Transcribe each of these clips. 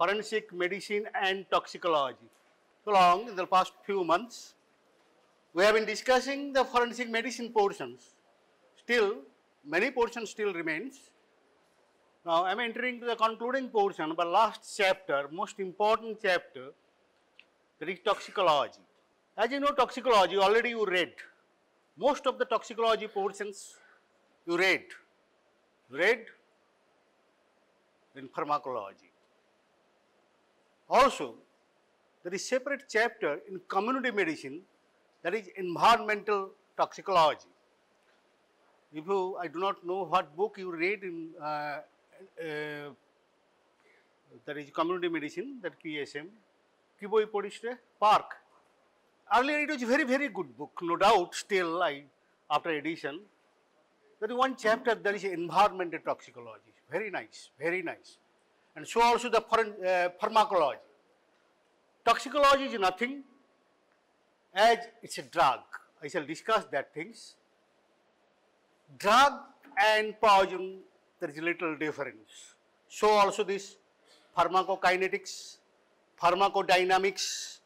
forensic medicine and toxicology. So long in the past few months, we have been discussing the forensic medicine portions. Still, many portions still remains. Now, I am entering to the concluding portion, but last chapter, most important chapter, that is toxicology. As you know, toxicology already you read. Most of the toxicology portions you read. In pharmacology. Also, there is separate chapter in community medicine, that is environmental toxicology. If you, I do not know what book you read in that is community medicine, that KSM, Kiboi Podiste, Park. Earlier it was very good book, no doubt. Still, after edition, there is one chapter that is environmental toxicology. Very nice, very nice. And so also the pharmacology. Toxicology is nothing as it's a drug. I shall discuss that things. Drug and poison, there is a little difference. So also this pharmacokinetics, pharmacodynamics,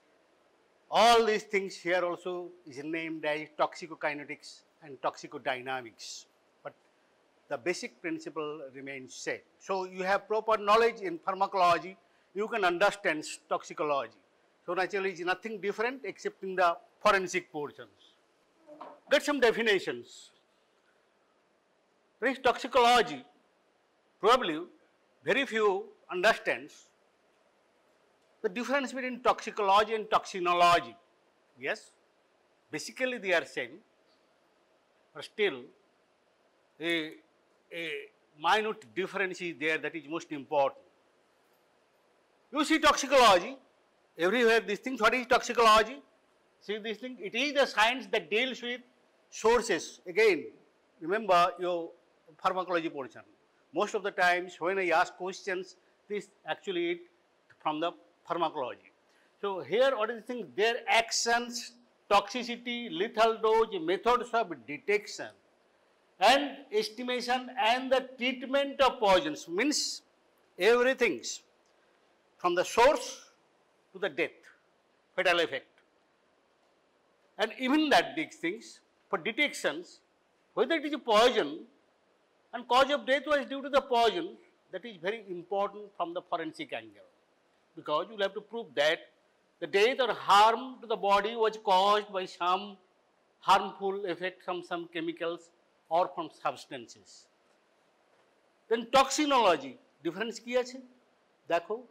all these things here also is named as toxicokinetics and toxicodynamics. But the basic principle remains same. So you have proper knowledge in pharmacology, you can understand toxicology. So naturally it is nothing different except in the forensic portions. Get some definitions. There is toxicology, probably very few understands the difference between toxicology and toxinology. Yes, basically they are same, but still a minute difference is there that is most important. You see toxicology, everywhere these things, what is toxicology? See this thing, it is the science that deals with sources. Again, remember your pharmacology portion. Most of the times when I ask questions, this actually is from the pharmacology. So here what is the thing? Their actions, toxicity, lethal dose, methods of detection and estimation and the treatment of poisons, means everything from the source to the death, fatal effect. And even that these things for detections, whether it is a poison and cause of death was due to the poison, that is very important from the forensic angle. Because you will have to prove that the death or harm to the body was caused by some harmful effect from some chemicals or from substances. Then toxinology, difference ki ache? Dekho,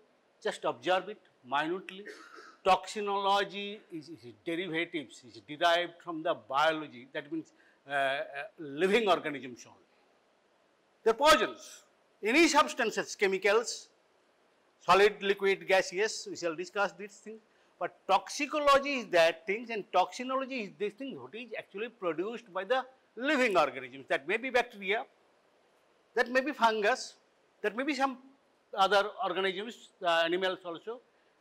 just observe it minutely. Toxinology is derivatives, is derived from the biology, that means living organisms only. The poisons, any substances, chemicals, solid, liquid, gaseous, we shall discuss these things. But toxicology is that things and toxinology is this thing what is actually produced by the living organisms. That may be bacteria, that may be fungus, that may be some other organisms, animals also,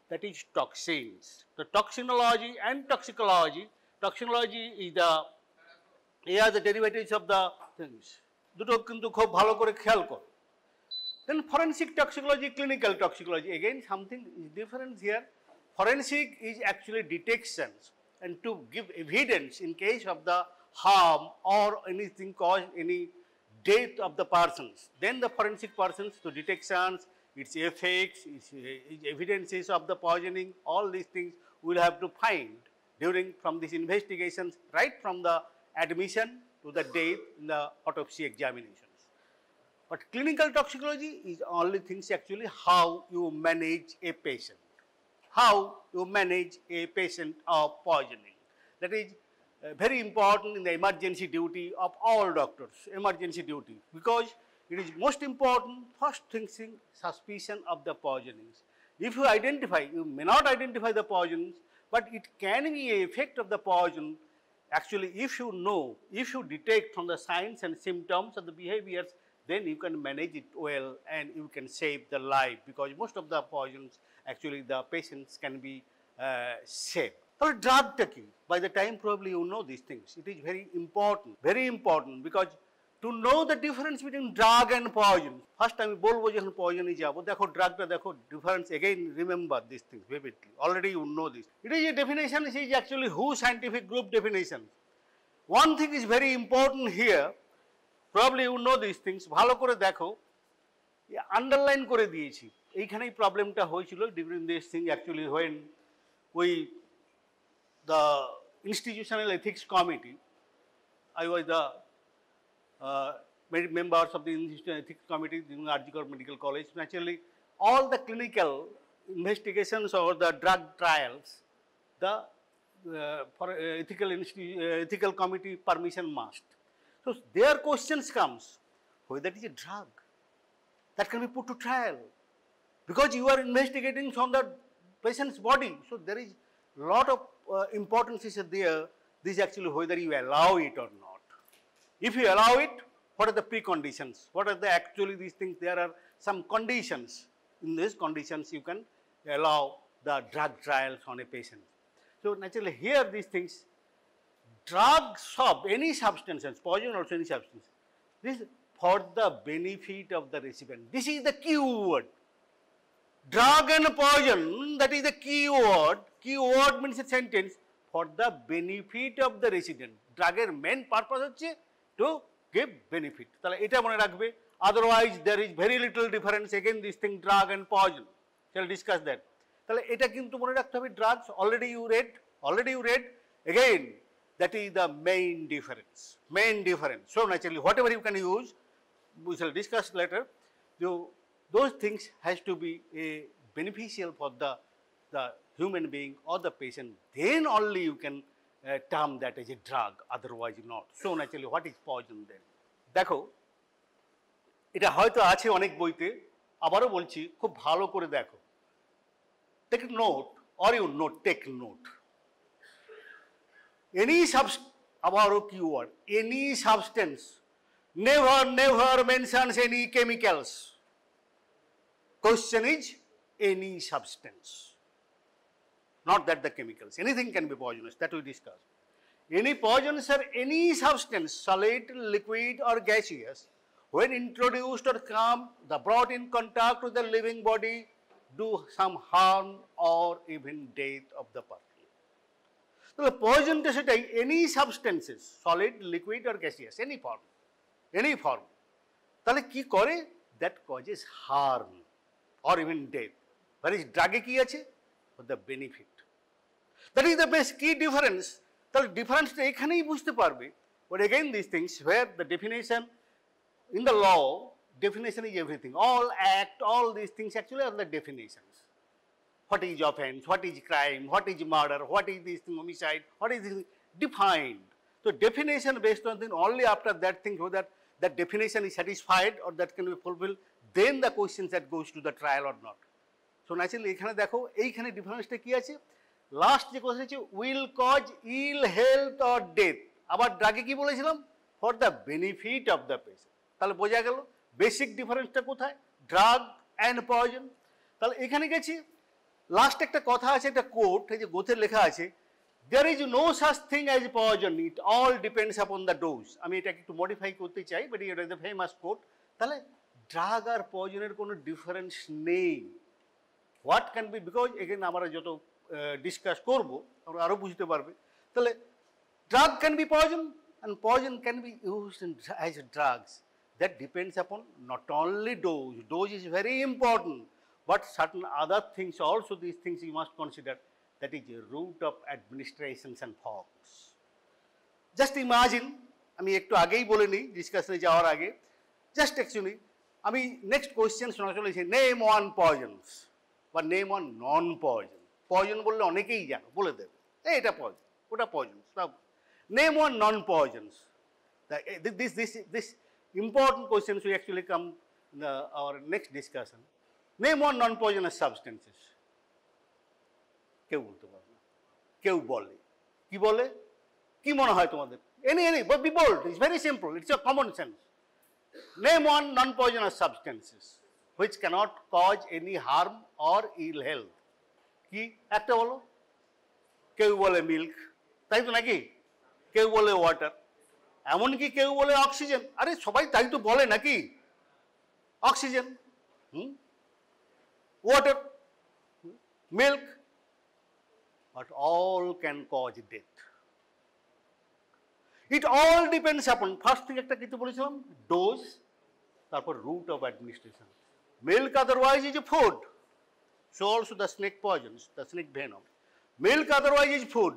that is toxins. The toxinology and toxicology, toxinology is the derivatives of the things. দুটো কিন্তু খুব ভালো করে খেয়াল করো। Then forensic toxicology, clinical toxicology, again something is different here. Forensic is actually detections and to give evidence in case of the harm or anything caused any death of the persons. Then the forensic persons to detections, its effects, its evidences of the poisoning, all these things we will have to find during from these investigations, right from the admission to the death in the autopsy examinations. But clinical toxicology is only things actually how you manage a patient, how you manage a patient of poisoning. That is very important in the emergency duty of all doctors, emergency duty, because it is most important first thing suspicion of the poisonings. If you identify, you may not identify the poisons, but it can be an effect of the poison. Actually, if you know, if you detect from the signs and symptoms of the behaviors, then you can manage it well and you can save the life, because most of the poisons actually the patients can be saved. Or drug taking, by the time probably you know these things, it is very important because to know the difference between drug and poison. First আমি বলবো যখন পয়জনে যাব, দেখো ড্রাগটা দেখো difference, again remember these things vividly, already you know this. It is a definition, it is actually WHO scientific group definition. One thing is very important here, probably you know these things, ভালো করে দেখো, underline করে দিয়েছি, এইখানেই প্রবলেমটা হয়েছিল during this thing actually when we, the institutional ethics committee, I was the members of the Institutional Ethics Committee in Arjikar Medical College. Naturally, all the clinical investigations or the drug trials, the for ethical committee permission must. So their questions comes, whether it is a drug that can be put to trial, because you are investigating from the patient's body. So there is lot of importance is there. This actually whether you allow it or not. If you allow it, what are the preconditions? What are the actually these things? There are some conditions. In these conditions, you can allow the drug trials on a patient. So naturally, here these things, drugs of any substances, poison also any substance, this for the benefit of the recipient. This is the key word. Drug and poison, that is the key word. Key word means a sentence for the benefit of the resident. Drug main purpose হচ্ছে to give benefit. তাহলে এটা মনে রাখবে, otherwise there is very little difference, again this thing drug and poison, shall discuss that. তাহলে এটা কিন্তু মনে রাখতে হবে, drugs already you read, again that is the main difference. So naturally whatever you can use, we shall discuss later, those things has to be beneficial for the human being or the patient, then only you can term that as a drug, otherwise not. So naturally what is poison then? দেখো এটা হয়তো আছে অনেক বইতে, আবারও বলছি খুব ভালো করে দেখো, take note or you note, take note. Any আবারও keyword, any substance never mentions any chemicals. Question is any substance, not that the chemicals. Anything can be poisonous, that we discussed. Any poisons are any substance, solid, liquid or gaseous, when introduced or come, the brought in contact with the living body, do some harm or even death of the person. So the poison to say any substances, solid, liquid or gaseous, any form. তাহলে কি করে? That causes harm or even death. Whereas drug কি আছে? For the benefit. That is the best key difference. তাহলে ডিফারেন্সটা এখানেই বুঝতে পারবে। But again these things where the definition in the law, definition is everything. All act, all these things actually are the definitions. What is offense, what is crime, what is murder, what is this thing, homicide, what is this defined. So definition based on thing, only after that thing whether that definition is satisfied or that can be fulfilled, then the questions that goes to the trial or not. So naturally এখানে দেখো এইখানে ডিফারেন্সটা কি আছে, last যে কথা হচ্ছে will cause ill health or death, আবার ড্রাগে কি বলেছিলাম for the benefit of the patient. তাহলে বোঝা গেল বেসিক ডিফারেন্সটা কোথায়, ড্রাগ অ্যান্ড পয়জন। তাহলে এখানে গেছি লাস্ট একটা কথা আছে, একটা কোট, এই যে গোথের লেখা আছে, there is no such thing as poison, it all depends upon the dose. আমি এটাকে একটু মডিফাই করতে চাই, বাট এটা দ্য ফেমাস কোট। তাহলে ড্রাগ আর পয়জনের কোনো ডিফারেন্স নেই। হোয়াট ক্যান বি, বিকজ এখানে আমরা যত ডিসকাস করবো আমরা আরও বুঝতে পারবে। তাহলে drug can B poison and poison can be used as drugs. That depends upon not only dose, dose is very important, but certain other things also, these things you must consider, that is a route of administrations and forms. Just imagine, আমি একটু আগেই বলে নিই ডিসকাশনে যাওয়ার আগে, just actually আমি next question শোনা চলেছি, নেম ওয়ান পয়জনস বা name one non poison. Poison বললে অনেকেই জানো, বলে দেবে এটা পয়জন, ওটা পয়জন, সব name one non পয়জনস। This important questions will actually come in our next discussion. Name one non-poisonous substances. কেউ বলতে পারবে না, কেউ বলে, কি বলে, কি মনে হয় তোমাদের? Any, but be bold. It's very simple. It's a common sense. Name one non-poisonous substances which cannot cause any harm or ill health. কি একটা বলো? কেউ বলে মিল্ক, তাই তো নাকি? কেউ বলে ওয়াটার, এমনকি কেউ বলে অক্সিজেন, আরে সবাই তাই তো বলে নাকি, oxygen, water, milk, but all can cause death. It all depends upon, first thing একটা কিছু বলেছিলাম, dose, তারপর route of administration. Milk otherwise is a food, so also the snake poisons, the snake venom. Milk otherwise is food,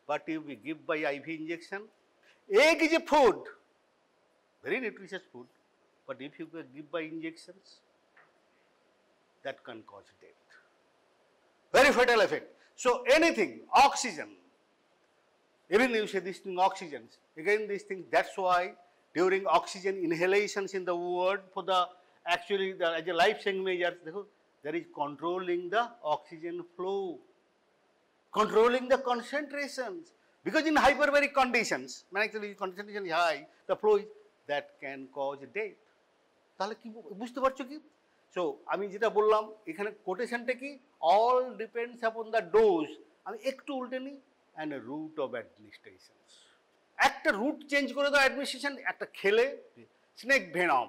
but if we give by IV injection, egg is a food, very nutritious food, but if you give by injections, that can cause death, very fatal effect. So anything, oxygen, even you say this thing oxygen, again these things, that's why during oxygen inhalations in the world for the actually the as a life saving measures, there is controlling the oxygen flow, controlling the concentrations, because in hyperbaric conditions, when actually concentration is high, the flow is, that can cause death. তাহলে কি বুঝতে পারছো কি? So আমি যেটা বললাম এখানে কোটেশনটা কি, all depends upon the dose, আমি একটু উল্টে নিই, অ্যান্ড রুট অফ অ্যাডমিনিস্ট্রেশন, একটা রুট চেঞ্জ করে দাও অ্যাডমিনিস্ট্রেশন, একটা খেলে, snake venom,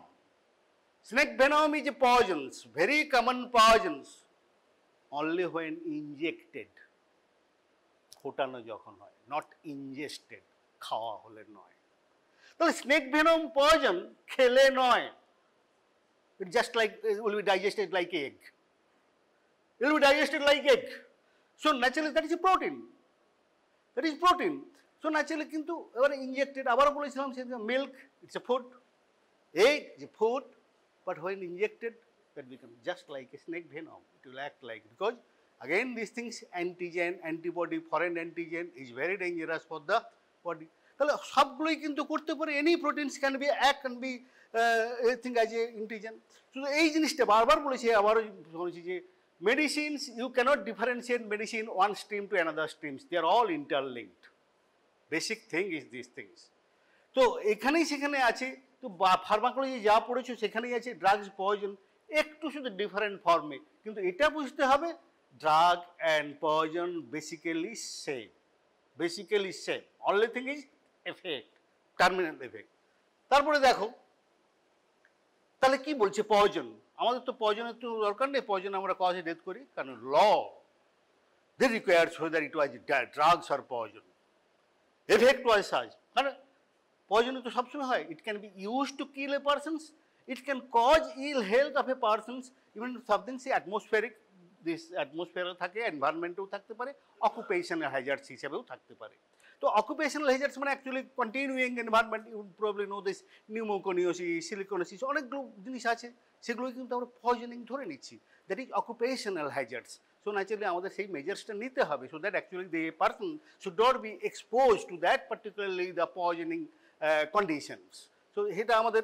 snake venom is a পয়জনস, very common পয়জনস, only when injected, ফোটানো যখন হয়, নট ইনজেস্টেড, খাওয়া হলে নয়। তাহলে স্নেক ভেনম পয়জন খেলে নয়, it just like it will be digested like egg, it will be digested like egg, so naturally that is a protein, that is protein, so naturally কিন্তু এবারে injected, আবারও বলেছিলাম সেটা milk, it's a food, egg is a food, but when injected that becomes just like a snake venom, it will act like, because again these things, antigen, antibody, foreign antigen is very dangerous for the body. তাহলে সবগুলোই কিন্তু করতে পারে, any proteins can be act, can be thing as a antigen. শুধু এই জিনিসটা বারবার বলেছি, আবারও বলেছি যে medicines, you can't differentiate medicine one stream to another streams, they are all interlinked, basic thing is this things. তো এখানেই সেখানে আছে, তো ফার্মাকোলজি যা পড়েছো সেখানেই আছে ড্রাগস পয়জন, একটু শুধু ডিফারেন্ট ফর্মে, কিন্তু এটা বুঝতে হবে drug and poison basically same, basically same, only thing is effect, terminal effect. তারপরে দেখো তাহলে কি বলছে পয়জন, আমাদের তো পয়জনের তো দরকার নেই, পয়জন আমরা কজে ডেথ করি, কারণ ল দে requires whether it was drugs or poison, effect was such, কারণ পয়জন তো সবসময় হয়, it can be used to kill a person, it can cause ill health of a person, even something say atmospheric, this atmosphere থাকে, এনভায়রনমেন্টেও থাকতে পারে, occupational hazards হিসেবেও থাকতে পারে। তো অকুপেশনাল হ্যাজার্ডস মানে actually continuing environment, you probably know this, pneumoconiosis, silicosis, অনেকগুলো জিনিস আছে, সেগুলোই কিন্তু আমরা পয়জনিং ধরে নিচ্ছি, that is occupational hazards. So naturally আমাদের সেই মেজার্সটা নিতে হবে, so that actually the person should not be expose to that particularly the poisoning conditions. So এটা আমাদের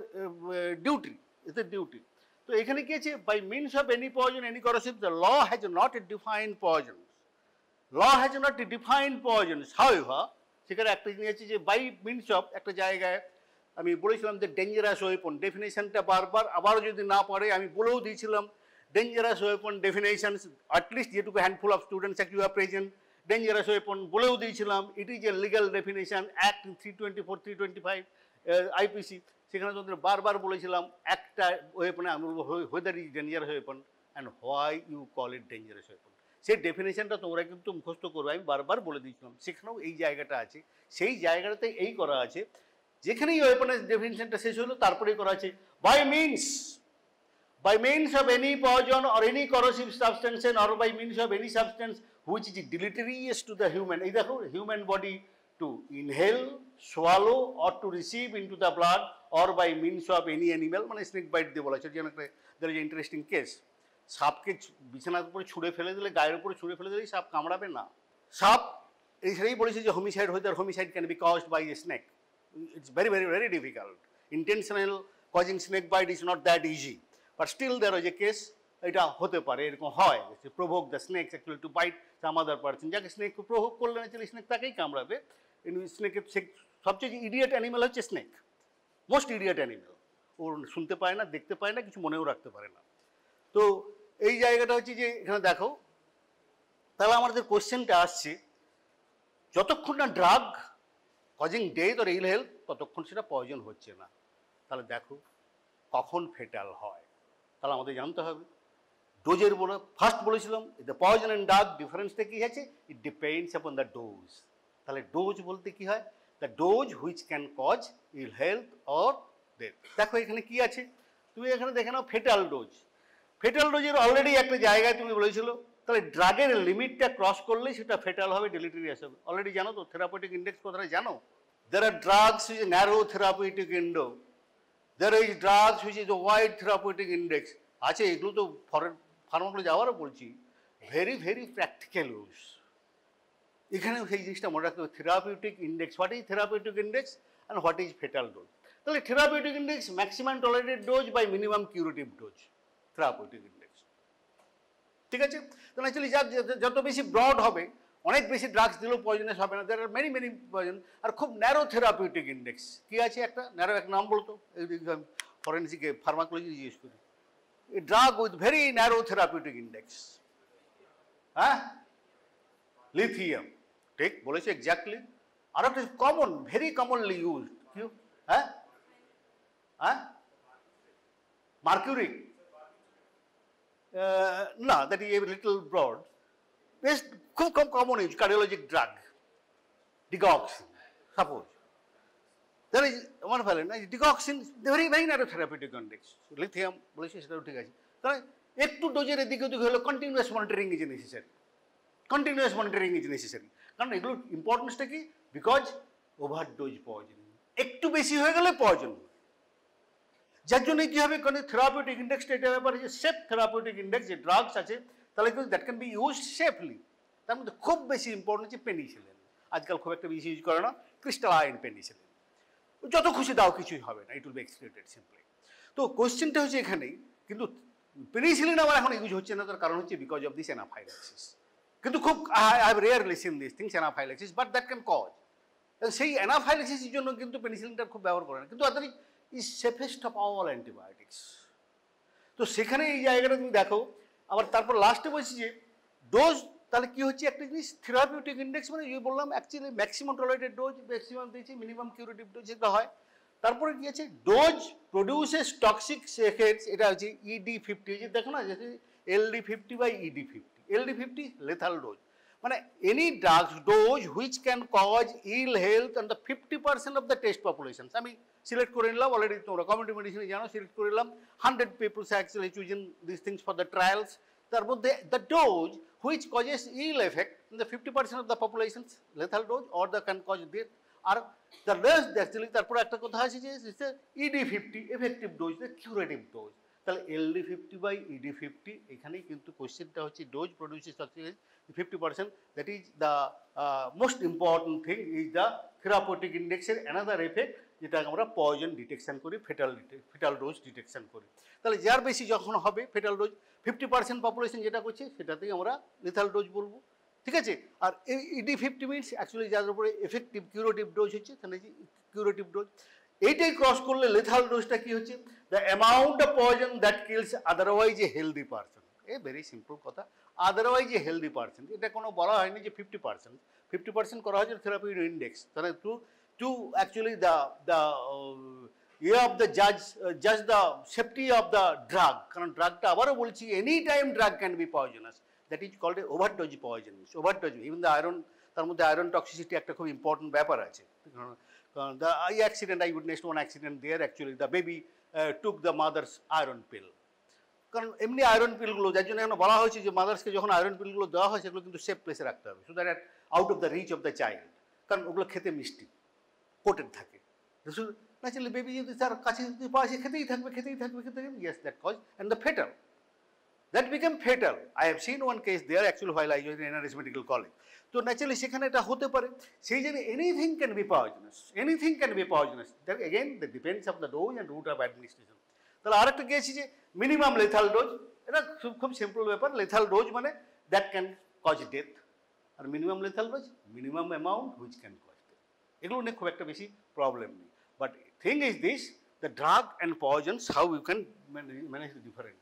ডিউটি, ইটস এ ডিউটি। তো এখানে কি আছে, by means of any poison, any corrosive, the law has not a defined poisons, law has not a defined poisons, however সেখানে একটা জিনিস আছে যে বাই মিনস অফ, একটা জায়গায় আমি বলেছিলাম যে ডেঞ্জারাস ওয়েপন, ডেফিনেশনটা বারবার আবারও যদি না পড়ে আমি বলেও দিয়েছিলাম, ডেঞ্জারাস ওয়েপন ডেফিনেশনস, অ্যাটলিস্ট যেটুকু handful of students you are present, dangerous weapon বলেও দিয়েছিলাম, it is a legal definition, act 324, 325 IPC, সেখানে তোমাদের বারবার বলেছিলাম একটা ওয়েপনে আমি বলবো whether it is dangerous weapon and why you call it dangerous weapon, সেই ডেফিনেশনটা তোমরা কিন্তু মুখস্থ করবে, আমি বারবার বলে দিয়েছিলাম, সেখানেও এই জায়গাটা আছে, সেই জায়গাটাতে এই করা আছে, যেখানেই ওয়েপনের ডেফিনেশনটা শেষ হলো তারপরেই করা আছে by means of any poison or any corrosive substance or by means of any substance which is deleterious to the human, এই দেখো human body, to inhale, swallow or to receive into the blood or by means of any animal, মানে snake bite দিয়ে বলা হচ্ছে, যেন একটা there is an interesting case, সাপকে বিছানার উপরে ছুঁড়ে ফেলে দিলে, গায়ের উপরে ছুঁড়ে ফেলে দিলেই সাপ কামড়াবে না, সাপ এইখানেই বলেছে যে homicide, whether homicide can be caused by a snake, it's very very very difficult, intentional causing snake bite is not that easy, but still there is a case, এটা হতে পারে, এরকম হয়, provoke the snakes actually to bite some other person, যাকে snake provoke করলে naturally snake তাকেই কামড়াবে। স্নেকের সবচেয়ে ইডিয়েট অ্যানিমেল হচ্ছে স্নেক, মোস্ট ইডিয়েট অ্যানিমেল, ওর শুনতে পায় না, দেখতে পায় না, কিছু মনেও রাখতে পারে না। তো এই জায়গাটা হচ্ছে যে এখানে দেখো, তাহলে আমাদের কোশ্চেনটা আসছে, যতক্ষণ না drug causing death or ill health ততক্ষণ সেটা পয়জন হচ্ছে না। তাহলে দেখো কখন ফেটাল হয়, তাহলে আমাদের জানতে হবে। ডোজের বলে ফার্স্ট বলেছিলাম দ্য পয়জন অ্যান্ড ড্রাগ ডিফারেন্সটা কী আছে, it depends upon the dose. তাহলে ডোজ বলতে কী হয়, the dose which can cause ill health or death. দেখো এখানে কি আছে, তুমি এখানে দেখে নাও ফেটাল ডোজ। ফেটাল ডোজের অলরেডি একটা জায়গায় তুমি বলেছিল, তাহলে ড্রাগের লিমিটটা ক্রস করলেই সেটা ফেটাল হবে, ডেলিটেরিয়াস হবে। অলরেডি জানো তো থেরাপিউটিক ইন্ডেক্স কথাটা জানো। There are drugs which is narrow therapeutic window. There is drugs which is a wide therapeutic index. আছে, এগুলো তো ফার্মাগুলো যাওয়ারও বলছি, ভেরি ভেরি প্র্যাকটিক্যাল ইউজ। এখানেও সেই জিনিসটা মনে রাখতে হবে, therapeutic index, what is therapeutic index and what is fatal dose. তাহলে therapeutic index maximum tolerated dose by minimum curative dose, therapeutic index. ঠিক আছে, তো ন্যাচুরালি যত বেশি ব্রড হবে, অনেক বেশি ড্রাগস দিলেও পয়জনাস হবে না। There are many many poison. আর খুব ন্যারো থেরাপিউটিক ইন্ডেক্স কি আছে, একটা ন্যারো, এক নাম বলতো, ফরেন্সিকে ফার্মাকোলজি জিজ্ঞেস করি, drug with very narrow therapeutic index. হ্যাঁ, লিথিয়াম, ঠিক বলেছে এক্স্যাক্টলি। আর একটা কমন, ভেরি কমনলি ইউজ, কি? হ্যাঁ হ্যাঁ, মার্কিউরি, না, that is a little broad. বেশ খুব কম common use, cardiologic drug, digoxin, suppose. That is one fallen, digoxin very very narrow therapeutic index. Lithium বলেছে, সেটাও ঠিক আছে। তাহলে একটু ডোজের এদিকে ওদিকে হলো, continuous monitoring is necessary, continuous monitoring is necessary. কারণ এগুলোর ইম্পর্টেন্সটা কি, বিকজ ওভারডোজ পয়জন, একটু বেশি হয়ে গেলে পয়জন। যার জন্য কী হবে, কারণ থেরাপিউটিক ইন্ডেক্সটা এটা ব্যাপারে যে সেফ থেরাপিউটিক ইন্ডেক্স, যে ড্রাগস আছে, তাহলে কিন্তু that can be use safely. তার মধ্যে খুব বেশি ইম্পর্টেন্ট হচ্ছে পেনিসিলিন। আজকাল খুব একটা বেশি ইউজ করে না, ক্রিস্টালাইন পেনিসিলিন। যত খুশি দাও কিছুই হবে না, it will be excreted simply. তো কোশ্চেনটা হচ্ছে এখানেই, কিন্তু পেনিসিলিন আমার এখন ইউজ হচ্ছে না, তার কারণ হচ্ছে বিকজ অফ দিস অ্যানাফাইল্যাক্সিস। কিন্তু খুব I have rarely seen this things, anaphylaxis, but that can cause. সেই অ্যানাফাইল্যাক্সিসের জন্য কিন্তু পেনিসিলিনটা খুব ব্যবহার করে না, কিন্তু আদারি is safest of all antibiotics. তো সেখানে এই জায়গাটা তুমি দেখো। আবার তারপর লাস্টে বলছি যে ডোজ, তাহলে কি হচ্ছে একটা জিনিস, থেরাপিউটিক ইন্ডেক্স মানে যে বললাম actually maximum tolerated dose, maximum দিয়েছি, মিনিমাম কিউরেটিভ ডোজ যেটা হয়। তারপরে কি আছে, ডোজ প্রডিউসেস টক্সিক এফেক্টস, এটা হচ্ছে ED50, যে দেখো না, যেটা LD50 by ED50। LD50 lethal dose, মানে any drugs dose which can cause ill health and the 50% of the test population. আমি সিলেক্ট করে নিলাম, অলরেডি তোমরা কমিউনিটি মেডিসিনে জানো, সিলেক্ট করে নিলাম 100 peoples actually choosing this things for the trials. তার মধ্যে the dose which causes ill effect in the 50% of the population, lethal dose or the can cause death. আর দ্য রেস্ট অ্যাকচুয়ালি, তারপরে একটা কথা আছে যে ED50 effective dose, the curative dose. তাহলে LD50 by ED50, এখানেই কিন্তু কোশ্চেনটা হচ্ছে dose produces 50%, that is the most important thing, is the therapeutic ইন্ডেক্সের অ্যানাদার এফেক্ট, যেটা আমরা পয়জন ডিটেকশন করি, ফেটাল ডোজ ডিটেকশন করি। তাহলে যার বেশি যখন হবে ফেটাল ডোজ, 50% পপুলেশন যেটা করছে সেটাতেই আমরা লিথাল ডোজ বলবো। ঠিক আছে, আর এই ED50 মিনস অ্যাকচুয়ালি যার উপরে এফেক্টিভ কিউরেটিভ ডোজ হচ্ছে, তাহলে কিউরেটিভ ডোজ। এইটাই ক্রস করলে লেথাল ডোজটা কি হচ্ছে, the amount of poison that kills otherwise a healthy person. A very simple কথা, আদারওয়াইজ এ হেলদি পারসন, এটা কোনো বলা হয়নি যে 50% করা হয়েছে থেরাপিউটিক ইন্ডেক্স। তাহলে টু অ্যাকচুয়ালি দ্য ইয়ে অফ দ্য জাজ the safety of the drug. কারণ ড্রাগটা আবারও বলছি, any time drug can be poisonous, that is called a overdose poison. Overdose, even the iron, তার মধ্যে আয়রন টক্সিসিটি একটা খুব ইম্পর্টেন্ট ব্যাপার আছে। The eye accident, I witnessed one accident there, actually the baby took the mother's iron pill. কারণ এমনি iron পিলগুলো, যার জন্য এখন বলা হয়েছে যে মাদার্সকে যখন আয়রন পিলগুলো দেওয়া হয়, সেগুলো কিন্তু সেফ প্লেসে রাখতে হবে, so that out of the reach of the child. কারণ ওগুলো খেতে মিষ্টি, কোটেড থাকে। ন্যাচুরালি বেবি যদি তার কাছে যদি পায়, সে খেতেই থাকবে। Yes, that cause and the fatal, that became fatal. I have seen one case there actually while I was in NRS Medical College. তো ন্যাচুরালি সেখানে এটা হতে পারে। সেই জন্য anything can be poisonous, that again that depends of the dose and route of administration. তাহলে আরেকটা গিয়েছি যে মিনিমাম লেথাল ডোজ, এটা খুব সিম্পল ব্যাপার। লেথাল ডোজ মানে দ্যাট ক্যান কজ ডেথ, আর minimum lethal dose minimum amount which can cause death. এগুলো নিয়ে খুব একটা বেশি প্রবলেম নেই। But thing is this, the drug and poisons, how you can manage the different.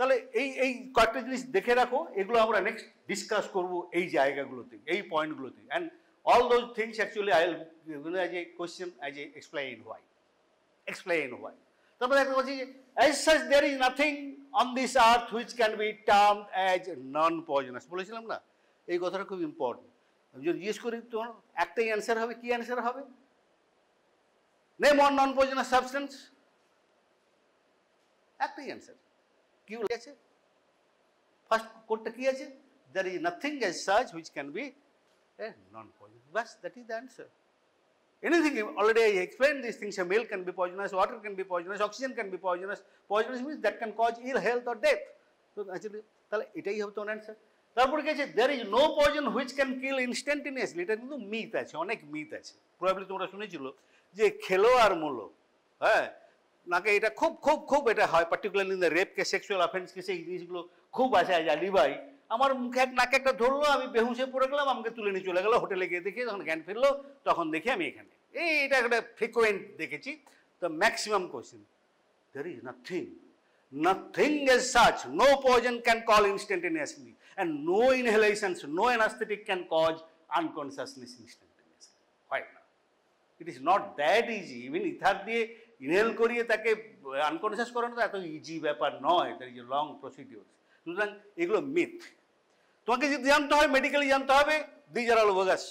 তাহলে এই কয়েকটা জিনিস দেখে রাখো, এগুলো আমরা নেক্সট ডিসকাস করবো এই জায়গাগুলোতে, এই পয়েন্টগুলোতে। And all those things actually I will give you as a question, as a explain why. Explain why. তারপরে একটা বলছি যে as such there is nothing on this earth which can be termed as non-poisonous. বলেছিলাম না, এই কথাটা খুব important. আমি যদি জিজ্ঞেস করি তোমার একটাই অ্যান্সার হবে, কি অ্যান্সার হবে? Name one non poisonous substance, একটাই অ্যান্সার। কি আছে ফার্স্ট কোডটা কি আছে? there is nothing as such which can be a non-poisonous. Bas, that is the answer. Anything, already I explained these things. A milk can be poisonous, water can be poisonous, oxygen can be poisonous. Poisonous means that can cause ill health or death. So actually, তাহলে এটাই হবে তোমার answer. তারপরে কি আছে? there is no poison which can kill instantaneously. এটা কিন্তু myth আছে, অনেক মিথ আছে। প্রবাবলি তোমরা শুনেছিল যে খেলো আর মূলো, হ্যাঁ, নাকি এটা খুব খুব খুব এটা হয়, particularly in the rape case, sexual offence কেসে এই জিনিসগুলো খুব আসে। আজ আলিবাই আমার মুখে এক নাকে একটা ধরলো, আমি বেহুশে পড়ে গেলাম, আমাকে তুলে নিয়ে চলে গেলো, হোটেলে গিয়ে দেখি যখন জ্ঞান ফিরলো তখন দেখি আমি এখানে। এইটা একটা ফ্রিকোয়েন্ট দেখেছি। The maximum question, there is nothing as such, no poison can call instantaneously, and no inhalations, no anesthetic can cause unconsciousness instantaneously. Why not? It is not that easy. Even ether দিয়ে inhale করিয়ে তাকে unconscious করানো তো এত easy ব্যাপার নয়। That is a long procedure. সুতরাং এগুলো মিথ। তোমাকে যদি জানতে হয়, মেডিকেলি জানতে হবে, these are all bogus.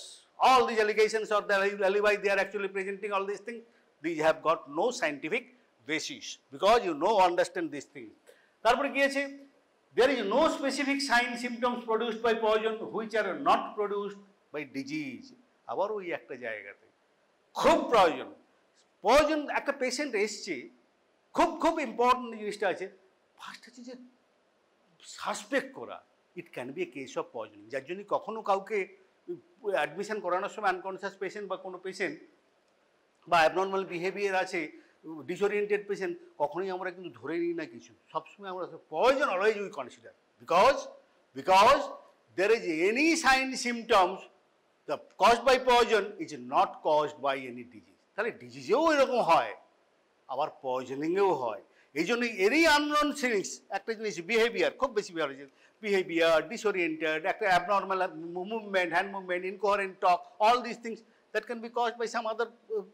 All these allegations or the alibi they are actually presenting, all these things, these have got no scientific basis because you know, understand these things. তারপরে কি আছে? there is no specific sign symptoms produced by poison which are not produced by disease. আবার ওই একটা জায়গাতে খুব প্রয়োজন। Poison একটা পেশেন্ট এসছে, খুব খুব ইম্পর্টেন্ট জিনিসটা আছে। ফার্স্ট হচ্ছে যে সাসপেক্ট করা, it can B A case of poisoning. যার জন্য কখনো কাউকে অ্যাডমিশন করানোর সময় আনকনসিয়াস পেশেন্ট বা কোনো পেশেন্ট বা অ্যাবনর্মাল বিহেভিয়ার আছে, ডিসওরিয়েন্টেড পেশেন্ট, কখনোই আমরা কিন্তু ধরে নিই না কিছু। সবসময় আমরা poison always we consider, because there is any sign symptoms the caused by poison is not caused by any disease. তাহলে ডিজিজেও এরকম হয়, আবার পয়জনিংয়েও হয়। এই জন্য এরই আননোন থিংস, একটা জিনিস বিহেভিয়ার, খুব বেশি বিহেভিয়ার, ডিসওরিয়েন্টেড, একটা abnormal movement, hand movement, incoherent talk, all this things that can be caused by some other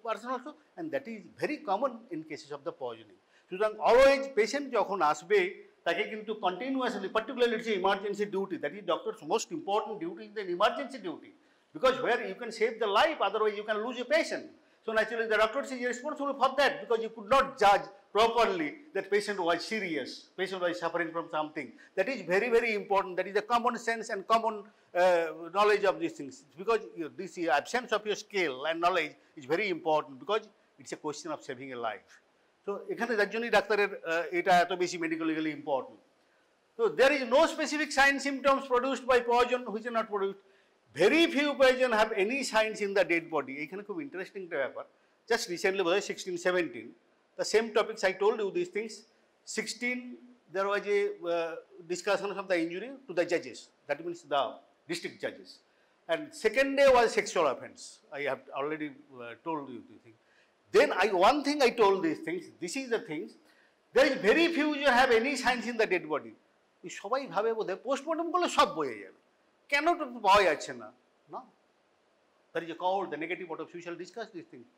person also, and that is very common in cases of the poisoning. সুতরাং always patient যখন আসবে তাকে কিন্তু continuously, particularly it's emergency duty, that is doctors most important duty is the emergency duty, because where you can save the life, otherwise you can lose a patient. So naturally the doctor is responsible for that, because you could not judge properly that patient was serious, patient was suffering from something. That is very, very important. That is the common sense and common knowledge of these things, because this absence of your skill and knowledge is very important, because it's a question of saving a life. So এখানে যার জন্যই ডাক্তারের এটা এত বেশি medically important. So there is no specific sign symptoms produced by poison which are not produced. Very few poison have any signs in the dead body. এখানে খুব interesting একটা ব্যাপার। জাস্ট রিসেন্টলি বোধহয় 16-17, the same topics I told you these things. 16 there was a discussion of the injury to the judges, that means the district judges, and second day was sexual offense. I have already told you the thing. Then one thing I told these things, this is the things, there is very few you have any signs in the dead body. সবাই ভাবে বোধহয় post-mortem করলে সব বয়ে যাবে, কেন তো পাওয়া যাচ্ছে না? না, that is called the negative out of we shall discuss these things.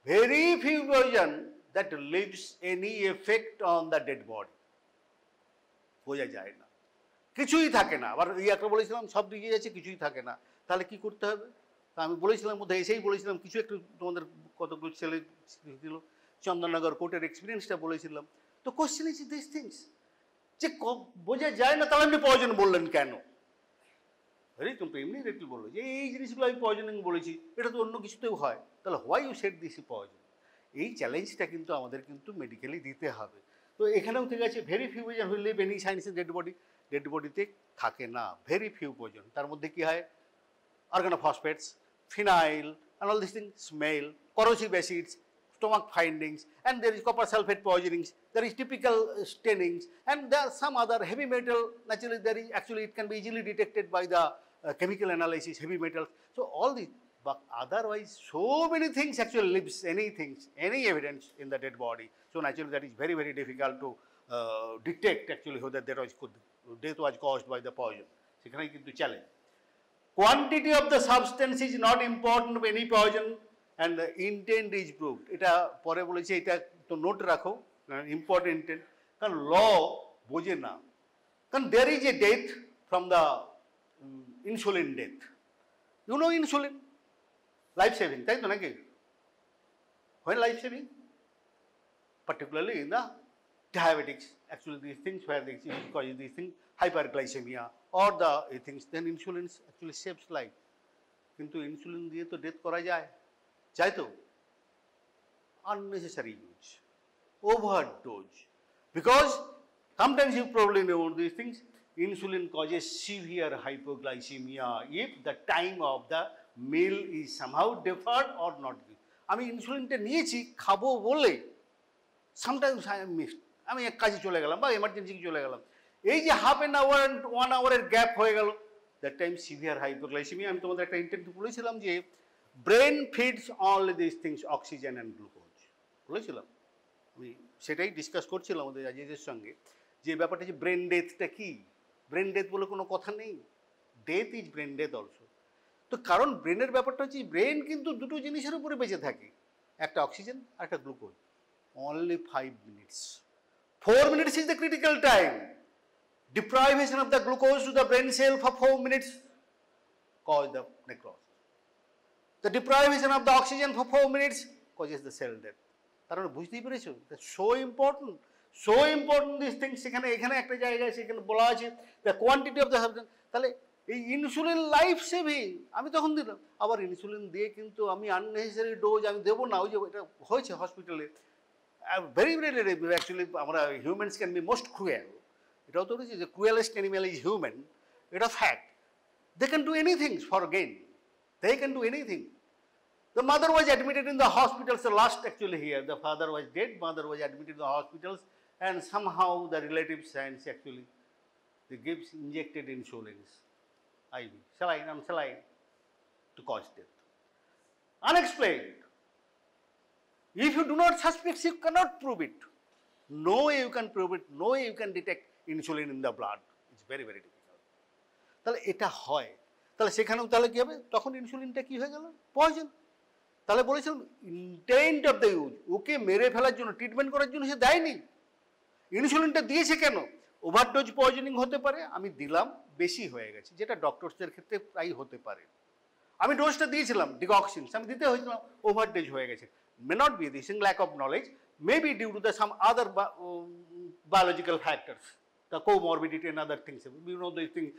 Very few poison that leaves any effect on the dead body. বোঝা যায় না, কিছুই থাকে না। আবার এই একটা বলেছিলাম সব দিকে যাচ্ছে, কিছুই থাকে না, তাহলে কি করতে হবে? তা আমি বলেছিলাম মধ্যে এসেই বলেছিলাম, কিছু একটু তোমাদের কতগুলো ছেলে দিল, চন্দননগর কোর্টের এক্সপিরিয়েন্সটা বলেছিলাম। তো কোশ্চেন ইজ দিস থিংস, যে বোঝা যায় না, তাহলে আপনি পয়জন বললেন কেন? ভেরি সিম্পল, ইমিডিয়েটলি বললো যে এই জিনিসগুলো আমি পয়জনিং বলেছি, এটা তো অন্য কিছুতেও হয়, তাহলে why you said this poison? এই চ্যালেঞ্জটা কিন্তু আমাদের কিন্তু মেডিকেলি দিতে হবে। তো এখানেও ঠিক আছে, very few poison will leave any signs in dead body, dead বডিতে থাকে না, ভেরি ফিউ পয়জন। তার মধ্যে কি হয়? অর্গানোফসফেটস, phenyl, and all these things, smell, corrosive acids, stomach findings, and there is copper sulfate poisonings, there is typical stainings, and there are some other heavy metal. Naturally there is, actually it can be easily detected by the chemical analysis, heavy metals. So all these, but otherwise so many things actually leaves any evidence in the dead body. So naturally that is very, very difficult to detect actually whether death was caused by the poison. সেখানেই কিন্তু challenge. quantity of the substance is not important of any poison and the intent is proved. এটা পরে বলেছি, এটা তো note রাখো, important intent, কারণ ল বোঝে না। কারণ there is a death from the insulin death. You know insulin? Life saving, তাই তো নাকি? When life saving? Particularly in the diabetics, actually these things where they cause these things, hyperglycemia or the things, then insulin actually saves life. কিন্তু insulin দিয়ে তো death করা যায়, যায় তো? Unnecessary use, overdose. Because sometimes you probably know these things, insulin causes severe hypoglycemia if the time of the meal is somehow deferred or not. আমি ইনসুলিনটা নিয়েছি খাবো বলে সামটাইমস আই এম মিসড, আমি এক কাজে চলে গেলাম বা এমার্জেন্সি চলে গেলাম, এই যে হাফ অ্যান আওয়ার 1 আওয়ারের গ্যাপ হয়ে গেল, দ্যাট টাইম সিভিয়ার হাইপোগ্লাইসেমিয়া। আমি তোমাদের একটা ইন্টারভিউ বলেছিলাম যে brain feeds only this things, oxygen and glucose বলেছিলাম, আমি সেটাই ডিসকাস করছিলাম আমাদের আজিজের সঙ্গে, যে ব্যাপারটা যে ব্রেন ডেথটা কি, ব্রেন ডেথ বলে কোনো কথা নেই, death is brain death also. তো কারণ ব্রেনের ব্যাপারটা হচ্ছে ব্রেন কিন্তু দুটো জিনিসের উপরে বেঁচে থাকে, একটা অক্সিজেন আর একটা glucose. Only 5 minutes. 4 minutes is the critical time. Deprivation of the glucose to the brain cell for 4 minutes causes the necrosis. The deprivation of the oxygen for 4 minutes causes the cell death. কারণ বুঝতেই পেরেছো, so important these things। সেখানে এখানে একটা জায়গায় সেখানে বলা আছে the quantity of the substance। তাহলে এই ইনসুলিন লাইফ সেভিং, আমি তখন দিলাম। আবার ইনসুলিন দিয়ে কিন্তু আমি আননেসেসারি ডোজ আমি দেবো না। ওই যে এটা হয়েছে হসপিটালে, very actually আমরা humans can be most cruel, এটাও তো বলেছি যে cruelest animal is human, এটা fact। they can do anything for gain, they can do anything। the mother was admitted in the hospitals, the last actually here, the father was dead, mother was admitted in the hospitals, and somehow the relatives and actually they gives injected insulins, IV, saline to cause death, unexplained। If you do not suspect, you cannot prove it. No way you can prove it, no way you can detect insulin in the blood. It's very difficult. তাহলে এটা হয়, তাহলে সেখানেও তাহলে কি হবে, তখন ইনসুলিনটা কি হয়ে গেল, পয়জন। তাহলে বলেছিলাম ইন্টেন্ট অফ দ্য ইউজ, ওকে মেরে ফেলার জন্য, ট্রিটমেন্ট করার জন্য সে দেয়নি। ইনসুলিনটা দিয়েছে কেন, ওভারডোজ পয়জনিং হতে পারে, আমি দিলাম বেশি হয়ে গেছে, যেটা ডক্টরসদের ক্ষেত্রে প্রায় হতে পারে। আমি ডোজটা দিয়েছিলাম ডিগক্সিনস, আমি দিতে হয়েছিলাম, ওভারডোজ হয়ে গেছে। May not be this in lack of knowledge, may be due to the some other biological factors, the comorbidity and other things. You know these things,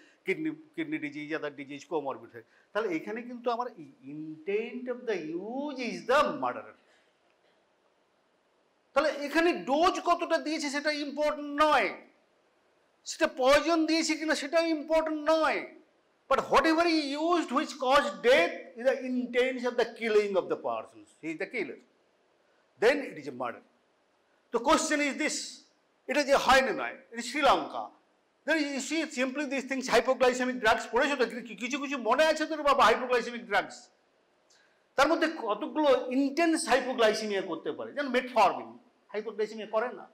kidney disease, other disease, comorbidity. তাহলে এখানে কিন্তু আমার intent of the use is the murder। তাহলে এখানে dose কতটা দিয়েছে সেটা important নয়, সেটা পয়জন দিয়েছে কিনা সেটাও ইম্পর্টেন্ট নয়, but whatever he used which caused death is the intent of the killing of the person. He is the killer, then it is a murder. The question is this, it is a হয় না নয়, it is Sri Lanka, there you see simply these things, hypoglycemic drugs পড়েছো তো, কিছু মনে আছে তোর বাবা hypoglycemic drugs, তার মধ্যে কতগুলো ইন্টেন্স হাইপোগ্লাইসেমিয়া করতে পারে, যেমন মেটফরমিন হাইপোগ্লাইসেমিয়া করে না,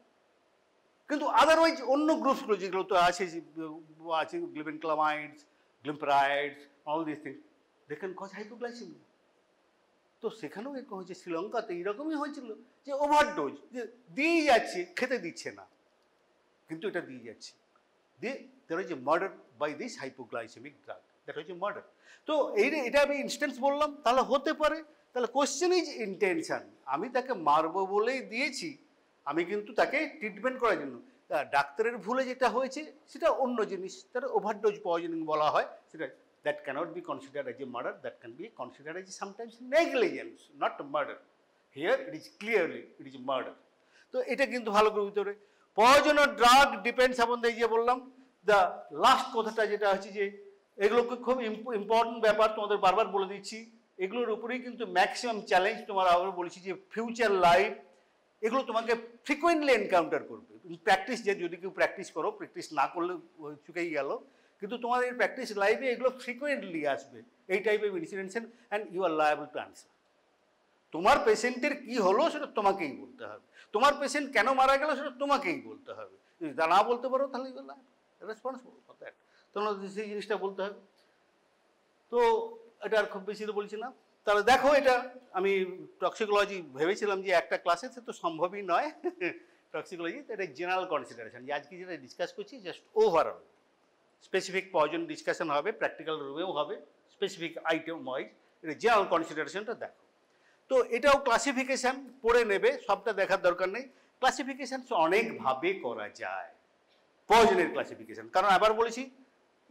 কিন্তু আদারওয়াইজ অন্য গ্রুপসগুলো যেগুলো তো আছে glibenclamides, glimepirides, all this things, they can cause hypoglycaemia. তো সেখানেও এরকম হয়েছে, শ্রীলঙ্কাতে এইরকমই হয়েছিল যে ওভারডোজ, যে দিয়েই যাচ্ছে, খেতে দিচ্ছে না, কিন্তু এটা দিয়ে যাচ্ছে, দিয়ে there is a murder by this hypoglycemic drug, that was a murder। তো এটা আমি ইনস্ট্যান্স বললাম, তাহলে হতে পারে। তাহলে কোশ্চেন ইজ ইন্টেনশন, আমি তাকে মারবো বলেই দিয়েছি, আমি কিন্তু তাকে ট্রিটমেন্ট করার জন্য, ডাক্তারের ভুলে যেটা হয়েছে সেটা অন্য জিনিস, তার ওভারডোজ পয়জনিং বলা হয়, সেটা that cannot be considered as a murder, that can be considered as sometimes negligence, not murder। Here it is clearly it is murder। তো এটা কিন্তু ভালো করে ভিতরে poison or drug depends upon, এই যে বললাম দ্য লাস্ট কথাটা যেটা হচ্ছে যে এগুলোকে খুব ইম্পর্টেন্ট ব্যাপার, তোমাদের বারবার বলে দিচ্ছি, এগুলোর উপরেই কিন্তু ম্যাক্সিমাম চ্যালেঞ্জ। তোমার আবার বলেছি যে ফিউচার লাইফ, এগুলো তোমাকে ফ্রিকুয়েন্টলি এনকাউন্টার করবে। প্র্যাকটিস, যে যদি কেউ প্র্যাকটিস করো, প্র্যাকটিস না করলে চুকেই গেল, কিন্তু তোমার এই প্র্যাকটিস লাইফে এগুলো ফ্রিকুয়েন্টলি আসবে, এই টাইপের incidents, and you are liable to answer. তোমার পেশেন্টের কি হলো সেটা তোমাকেই বলতে হবে, তোমার পেশেন্ট কেন মারা গেল সেটা তোমাকেই বলতে হবে। যদি তা না বলতে পারো তাহলে রেসপন্সিবল ফর দ্যাট, তোমার সেই জিনিসটা বলতে হবে। তো এটা আর খুব বেশি তো বলছি না। তাহলে দেখো, এটা আমি টক্সিকোলজি ভেবেছিলাম যে একটা ক্লাসে তো সম্ভবই নয় টক্সিকোলজি, এটা জেনারেল কনসিডারেশন, যে আজকে যেটা ডিসকাস করছি just overall. Specific poison discussion হবে, প্র্যাকটিক্যাল রুমেও হবে, স্পেসিফিক আইটেম ওয়াইজ, এটা জেনারেল কনসিডারেশনটা দেখো। তো এটাও ক্লাসিফিকেশান পড়ে নেবে, সবটা দেখার দরকার নেই। ক্লাসিফিকেশান অনেকভাবে করা যায় পয়জনের ক্লাসিফিকেশান, কারণ আবার বলেছি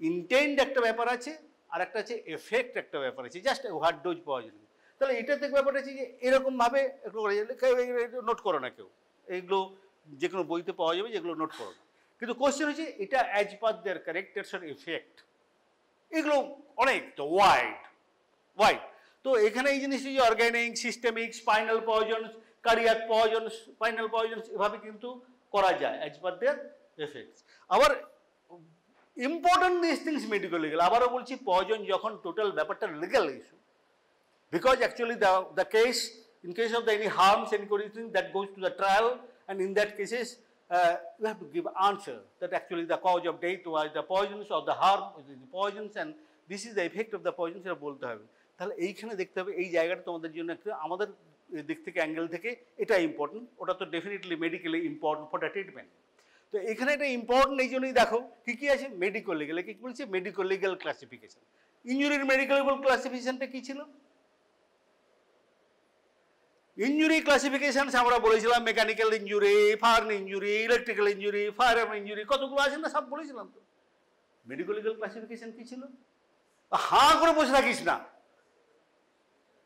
ইনটেন্ট একটা ব্যাপার আছে, আর একটা আছে এফেক্ট একটা ব্যাপার আছে, জাস্ট ওভার ডোজ পয়জন। তাহলে এটা থেকে ব্যাপারটা আছে যে এরকমভাবে একটু নোট করো না কেউ, এইগুলো যে কোনো বইতে পাওয়া যাবে, যেগুলো নোট করো না। কিন্তু কোশ্চেন হচ্ছে এটা অ্যাজ পার দেয়ার ক্যারেক্টারস আর এফেক্ট, এগুলো অনেক তো ওয়াইড। তো এখানে এই জিনিসটি যে organic, systemic, spinal পয়জনস, cardiac পয়জনস, spinal পয়জনস, এভাবে কিন্তু করা যায় অ্যাজ পার দেয়ার এফেক্টস। আবার important this things medical legal, আবারও বলছি পয়জন যখন টোটাল ব্যাপারটা legal issue, because actually the case, in case of the any harms and anything that goes to the trial, and in that cases you have to give answer that actually the cause of death was the poisons or the harm was the poisons and this is the effect of the poisons, এটা বলতে হবে। তাহলে এইখানে দেখতে হবে এই জায়গাটা তোমাদের জন্য একটা আমাদের দিক থেকে অ্যাঙ্গেল থেকে এটা ইম্পর্টেন্ট, ওটা তো definitely medically important for the treatment. তো এখানে এটা ইম্পর্টেন্ট এই জন্যই দেখো কী কী আছে, মেডিকেল লিগাল, কি বলছে মেডিকেল লিগাল ক্লাসিফিকেশন। ইঞ্জুরির মেডিকেল ক্লাসিফিকেশনটা কী ছিল? ইঞ্জুরি ক্লাসিফিকেশন আমরা বলেছিলাম mechanical injury, fire injury, electrical injury, fire injury, কতগুলো আছে না, সব বলেছিলাম। তো মেডিকেল লিগাল ক্লাসিফিকেশন কি ছিল? হাঁ করে বসে থাকিস না,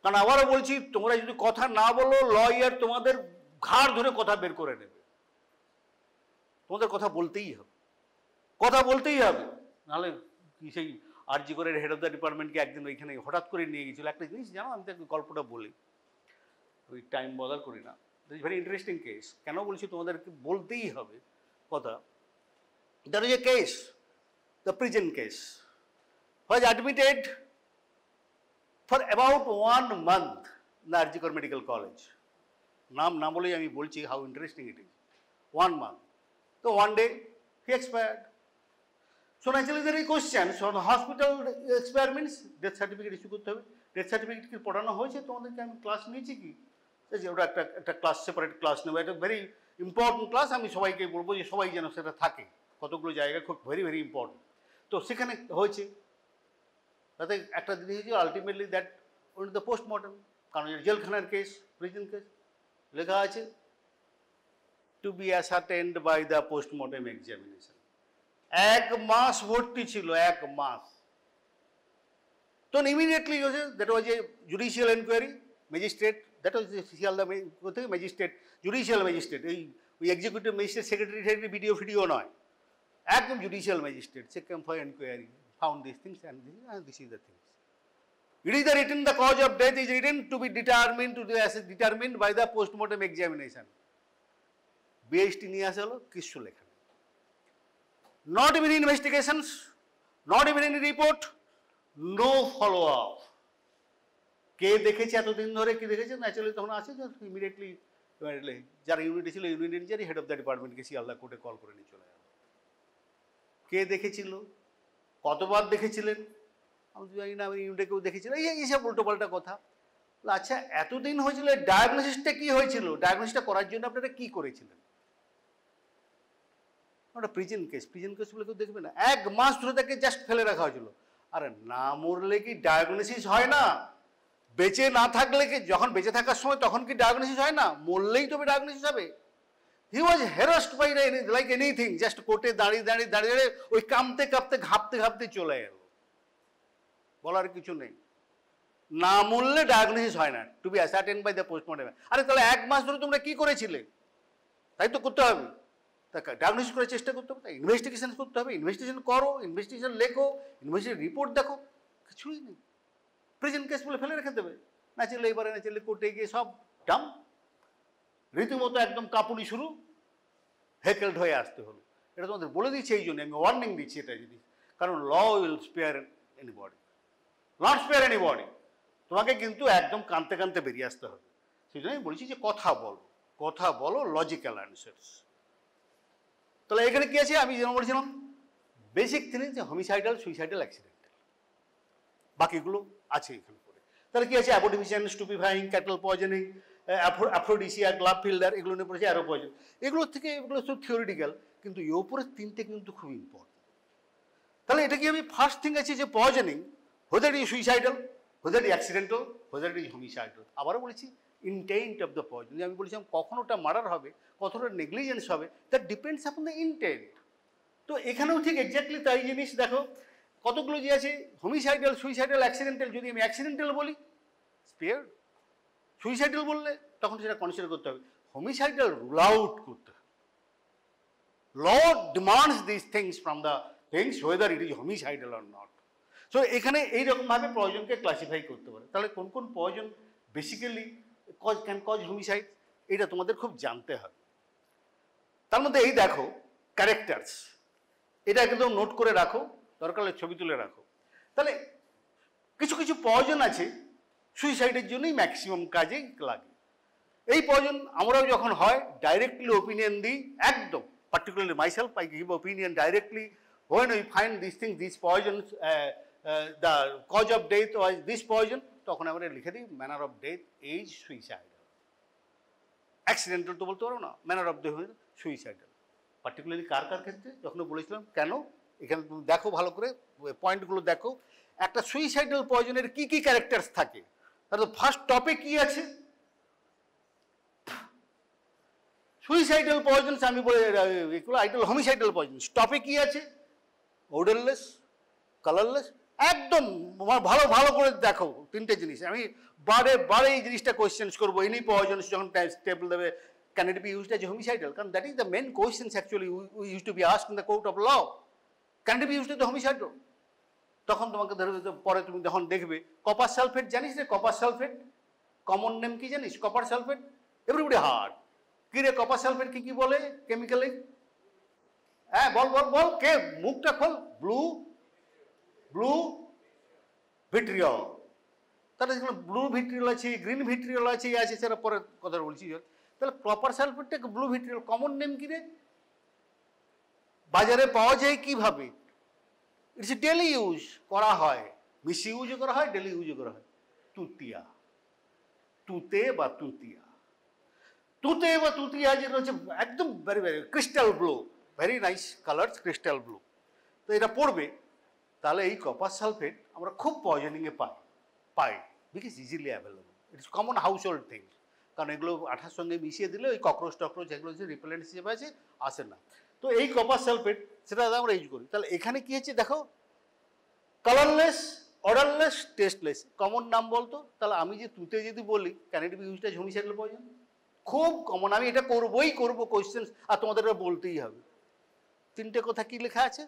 কারণ আবারও বলছি তোমরা যদি কথা না বলো লয়ার তোমাদের ঘাড় ধরে কথা বের করে নেবে, তোমাদের কথা বলতেই হবে, কথা বলতেই হবে। নাহলে সেই আরজি করে হেড অফ দ্য ডিপার্টমেন্টকে একদিন ওইখানে হঠাৎ করে নিয়ে গেছিল। একটা জিনিস জানো, আমি তো গল্পটা বলি, ওই টাইম বদার করি না, ইটস ভেরি ইন্টারেস্টিং কেস। কেন বলছি তোমাদেরকে বলতেই হবে কথা। That is a case, the prison case, was admitted for about 1 month in the Arjikar Medical College. নাম না বলেই আমি বলছি how interesting it is. 1 month. So one day he expired. So naturally there is a question, so the hospital expire means death certificate issue করতে হবে। Death certificate কি পড়ানো হয়েছে তোমাদেরকে? আমি ক্লাস নিয়েছি কি? ওটা একটা ক্লাস, সেপারেট ক্লাস নেবো, এটা ভেরি ইম্পর্টেন্ট ক্লাস। আমি সবাইকে বলবো যে সবাই যেন সেটা থাকে, কতগুলো জায়গায় খুব ভেরি ভেরি ইম্পর্টেন্ট। তো সেখানে হয়েছে, তাতে একটা জিনিস হয়েছে ultimately that on the postmortem, কারণ জেলখানার কেস, প্রিজন কেস, লেখা আছে to be ascertained by the postmortem examination. 1 মাস ভর্তি ছিল, 1 মাস। তো immediately that was a judicial enquiry, magistrate, that was Sealdah থেকে ম্যাজিস্ট্রেট, জুডিশিয়াল ম্যাজিস্ট্রেট, ওই এক্সিকিউটিভ ম্যাজিস্ট্রেট, সেক্রেটারি, ভিডিও নয়, একদম জুডিশিয়াল ম্যাজিস্ট্রেট। সে came for enquiry, found these things and this is the things. It is written the cause of death is written to be determined by the postmortem examination. BHT নিয়ে আসা হলো, কিছু লেখা নেই। Not even investigations, not even any report, no follow up. কে দেখেছে এতদিন ধরে, কি দেখেছে? ন্যাচারালি তখন আছে ইমিডিয়েটলি যারা ইউনিটি ছিল, unit in-charge, head of the ডিপার্টমেন্টকে শিয়ালদা কোর্টে কল করে নিয়ে চলে গেল। কে দেখেছিল, কতবার দেখেছিলেন আমি তো জানি না, আমি ইউনিটে কেউ দেখেছিল, এইসব উল্টোপাল্টা কথা। আচ্ছা এতদিন হয়েছিল, ডায়াগনোসিসটা কি হয়েছিল? ডায়াগনোসিসটা করার জন্য আপনারা কি করেছিলেন? ওটা প্রিজন কেস বলে কেউ দেখবে না। 1 মাস ধরে তাকে জাস্ট ফেলে রাখা হয়েছিল। আরে না মরলে কি ডায়াগনোসিস হয় না? বেঁচে না থাকলে কি, যখন বেঁচে থাকার সময় তখন কি ডায়াগনোসিস হয় না? মরলেই তবে ডায়াগনোসিস হবে। হি ওয়াজ হেরাসড বাই লাইক এনিথিং, জাস্ট কোর্টে দাঁড়িয়ে ওই কাঁপতে ঘাপতে চলে এল। বলার কিছু নেই, না মরলে ডায়াগনোসিস হয় না, to be ascertained by the postmortem. আরে তাহলে 1 মাস ধরে তোমরা কি করেছিলে? তাই তো করতে হবে, তা ডায়াগনোসিস করার চেষ্টা করতে হবে, তাই ইনভেস্টিগেশন করতে হবে। ইনভেস্টিগেশন করো, ইনভেস্টিগেশন লেখো, ইনভেস্টিগেশন রিপোর্ট দেখো, কিছুই নেই। প্রেজেন্ট কেস বলে ফেলে রেখে দেবে। ন্যাচারালি এবারে ন্যাচারালি কোর্টে গিয়ে সব ডাম, রীতিমতো একদম কাপুনি শুরু, হেকেলড হয়ে আসতে হলো। এটা তোমাদের বলে দিচ্ছি, এই জন্য আমি ওয়ার্নিং দিচ্ছি এটা জিনিস, কারণ law will spare anybody, not spare anybody. তোমাকে কিন্তু একদম কাঁদতে বেরিয়ে আসতে হবে। সেই জন্য আমি বলছি যে কথা বলো, লজিক্যাল অ্যান্সার্স। তাহলে এখানে কি আছে? আমি যেমন বলছিলাম বেসিক জিনিস যে হোমিসাইডাল, সুইসাইডাল, অ্যাক্সিডেন্টাল। বাকিগুলো আছে এখানে পড়ে। তাহলে কি আছে, অ্যাবোডিভিশন, স্টুপিফাইং, ক্যাটল পয়জনিং, অ্যাফ্রোডিসিয়া, গ্লাভ ফিল্ডার, এগুলো নিয়ে পড়েছে, অ্যারো পয়জন। এগুলোর থেকে এগুলো সব থিওরিটিক্যাল, কিন্তু এর উপরে তিনটে কিন্তু খুব ইম্পর্টেন্ট। তাহলে এটা কি আমি ফার্স্ট থিং আছে যে poisoning, whether it is suicidal, whether it is accidental, whether it is homicidal। আবারও বলেছি ইন্টেন্ট অফ দ্য পয়জন, আমি বলেছিলাম কখনো ওটা মার্ডার হবে, কতটা নেগলিজেন্স হবে, that depends upon the intent. তো এখানেও ঠিক এক্স্যাক্টলি তাই জিনিস। দেখো কতগুলো যে আছে, হোমিসাইডাল, সুইসাইডাল, অ্যাক্সিডেন্টাল। যদি আমি অ্যাক্সিডেন্টাল বলি স্পেয়ার, সুইসাইডাল বললে তখন সেটা কনসিডার করতে হবে, হোমিসাইডাল রুল আউট করতে হবে। Law demands this things from the things whether it is homicidal or not. So এখানে এইরকমভাবে পয়জনকে ক্লাসিফাই করতে পারে। তাহলে কোন কোন poison basically can cause homicide, এটা তোমাদের খুব জানতে হবে। তার মধ্যে এই দেখো ক্যারেক্টার্স, এটা একদম নোট করে রাখো, দরকার হলে ছবি তুলে রাখো। তাহলে কিছু কিছু পয়জন আছে সুইসাইডের জন্যই ম্যাক্সিমাম কাজেই লাগে। এই পয়জন আমরাও যখন হয় ডাইরেক্টলি ওপিনিয়ন দিই, একদম particularly myself I give opinion directly when we find these things, these poisons, the cause of death was this poison, তখন আমরা লিখে দিই manner of death is suicidal. Accidental তো বলতে পারো না, manner of death suicidal. Particularly কার কার ক্ষেত্রে যখন বলেছিলাম কেন, এখানে তুমি দেখো ভালো করে পয়েন্টগুলো দেখো। একটা সুইসাইডাল পয়জনের কি কি ক্যারেক্টার্স থাকে, তাহলে ফার্স্ট টপে কি আছে, সুইসাইডাল পয়জনস আমি বলে এগুলো আইডাল হোমিসাইডাল পয়জনস। টপে কি আছে, ওডারলেস, কালারলেস। একদম ভালো ভালো করে দেখো তিনটে জিনিস। আমি বারে বারে এই জিনিসটা কোয়েশ্চেন্স করবো এনি পয়জনস যখন টেবল দেবে, can it be used as homicidal, কারণ that is the main questions actually we use to be asked in the court of law, can it be used as homicidal. তখন তোমাকে ধরবে, পরে তুমি যখন দেখবে কপার সালফেট, জানিস রে কপার সালফেট কমন নেম কি জানিস, কপার সালফেট এভরিবডি হার্ড। কি রে কপার সালফেট কি কি বলে কেমিক্যালি, হ্যাঁ বল বল বল, কে মুখটা খোল, ব্লু ব্লু ভিট্রিয়ল। তাহলে যেগুলো ব্লু ভিট্রিয়ল আছে, গ্রিন ভিট্রিয়ল আছে, আছে সেটা পরে কথা বলছি। তাহলে প্রপার সালফেটটা ব্লু ভিট্রিয়ল, কমন নেম কি রে, বাজারে পাওয়া যায় কিভাবে, ইটস ডেলি ইউজ করা হয়, মিস ইউজও করা হয়, ডেলি ইউজও করা হয়। তুতিয়া, তুতে বা তুতিয়া, তুতে বা তুতিয়া যেটা হচ্ছে একদম very very crystal blue, very nice colour crystal blue. তো এটা পড়বে। তাহলে এই কপার সালফেট আমরা খুব পয়জনিংয়ে পাই because easily available, it's common household things. কারণ এগুলো আঠার সঙ্গে মিশিয়ে দিলে ওই ককরোচ টকরোচ এগুলো যে রিপেলেন্ট হিসেবে আছে আসে না। তো এই কপার সালফেট সেটা আমরা ইউজ করি। তাহলে এখানে কি হচ্ছে দেখো, কালারলেস, অর্ডারলেস, টেস্টলেস। কমন নাম বলতো, তাহলে আমি যে তুতে যদি বলি can it be used as homicidal poison, খুব কমন, আমি এটা করবোই করবো কোয়েশ্চেন, আর তোমাদের এটা বলতেই হবে। তিনটে কথা কি লেখা আছে,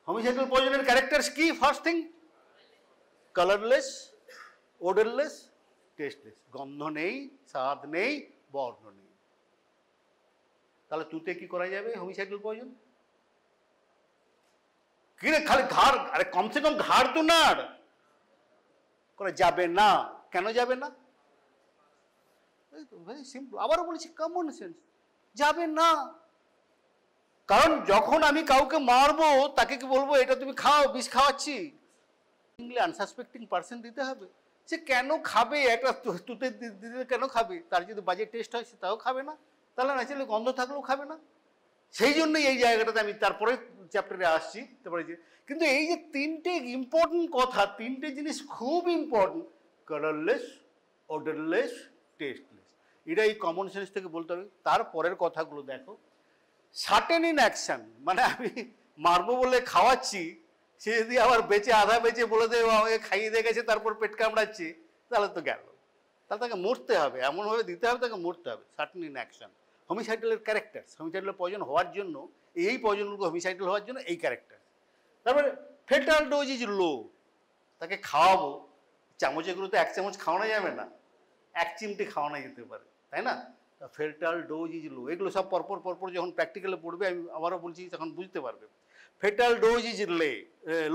হোমিসাইডাল পয়জনের ক্যারেক্টারস কি, ফার্স্ট থিং কালারলেস, ওডারলেস, টেস্টলেস, গন্ধ নেই, স্বাদ নেই, বর্ণ নেই। তাহলে তুতে কি করা যাবে হোমিসাইডাল পয়জন, কি রে খালি ঘাড়, আরে কমসে কম ঘাড় তো নাড়, করা যাবে না। কেন যাবে না, ভেরি সিম্পল, আবারও বলেছি কমন সেন্স, যাবে না। কারণ যখন আমি কাউকে মারবো তাকে কি বলবো এটা তুমি খাও, বিষ খাওয়াচ্ছি, আনসাসপেক্টিং পার্সন দিতে হবে। সে কেন খাবে, একটা তুতে দিতে কেন খাবে, তার যদি বাজে টেস্ট হয় সে তাও খাবে না, তাহলে ন্যাচারালি গন্ধ থাকলেও খাবে না। সেই জন্যই এই জায়গাটাতে আমি তারপরে চ্যাপ্টারে আসছি। তারপরে যে কিন্তু এই যে তিনটে ইম্পর্টেন্ট কথা, তিনটে জিনিস খুব ইম্পর্টেন্ট, কালারলেস, অর্ডারলেস, টেস্টলেস, এটা এই কমন সেন্স থেকে বলতে হবে। তারপরের কথাগুলো দেখো, সার্টেন ইন অ্যাকশন, মানে আমি মারবো বলে খাওয়াচ্ছি, সে যদি আবার বেঁচে আধা বেঁচে বলে দেবে আমাকে খাইয়ে দিয়ে গেছে তারপর পেট কামড়াচ্ছি, তাহলে তো গেল, তাহলে তাকে মরতে হবে, এমনভাবে দিতে হবে তাকে মরতে হবে। সার্টেন ইন অ্যাকশন, হোমিসাইডালের ক্যারেক্টার্স, হোমিসাইডালের পয়জন হওয়ার জন্য, এই পয়জনগুলো হোমিসাইডাল হওয়ার জন্য এই ক্যারেক্টার। তারপরে ফেটাল ডোজ ইজ লো, তাকে খাওয়াবো, চামচেগুলো তো এক চামচ খাওয়ানো যাবে না, এক চিমটে খাওয়ানো যেতে পারে, তাই না। ফেটাল ডোজ ইজ লো, এগুলো সব পরপর পরপর যখন প্র্যাকটিক্যালে পড়বে, আমি আবারও বলছি তখন বুঝতে পারবে। ফেটাল ডোজ ইজ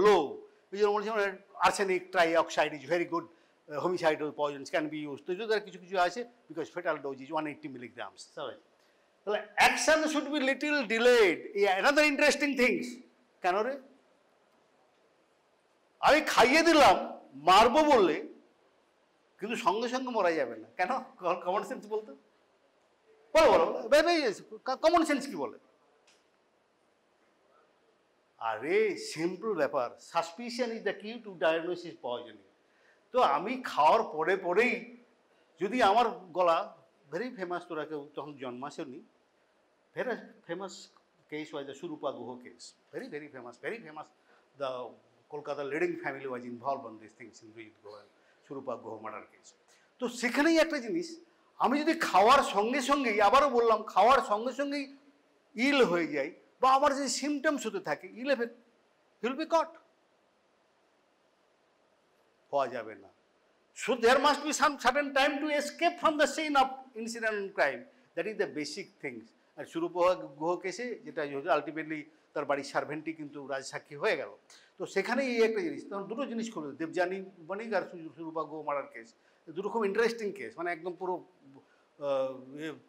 লো, এই জন্য বলছি arsenic trioxide is very good homicidal poisons can be use. তো যদি কিছু কিছু আছে, because fatal dose is 180 milligrams। তাহলে action should be little delayed, another interesting things. কেন রে, আমি খাইয়ে দিলাম মারবো বললে, কিন্তু সঙ্গে সঙ্গে মরা যাবে না। কেন? কমন সেন্স বলতো, বলো বলো, কমন সেন্স কি বলে? আরে সিম্পল ব্যাপার, সাসপিশন ইজ দ্য কি টু ডায়াগনোসিস পয়জনিং। তো আমি খাওয়ার পরে পরেই যদি আমার গলা, ভেরি ফেমাস, তোরা কেউ তখন জন্মাসনি, very famous case was the Surupa Guha case. Very famous, The Kolkata leading family was involved on these things in Rujit Guha, Surupa Guha murder case. তো সেখানেই একটা জিনিস, আমি যদি খাওয়ার সঙ্গে সঙ্গেই, আবারও বললাম, খাওয়ার সঙ্গে সঙ্গেই ইল হয়ে যাই, বা আমার যে সিমটমস হতে থাকে, ইল এফেক্ট, উইল বি কট, হওয়া যাবে না। So there must be some certain time to escape from the scene of incident and crime. That is the basic things. আর সুরূপা গুহ কেসে যেটা আলটিমেটলি তার বাড়ির সার্ভেন্টই কিন্তু রাজসাক্ষী হয়ে গেল। তো সেখানে এই একটা জিনিস, তখন দুটো জিনিস খুলে, দেবযানী বণিক আর সুরূপা গুহ মার্ডার কেস, দুটো খুব ইন্টারেস্টিং কেস, মানে একদম পুরো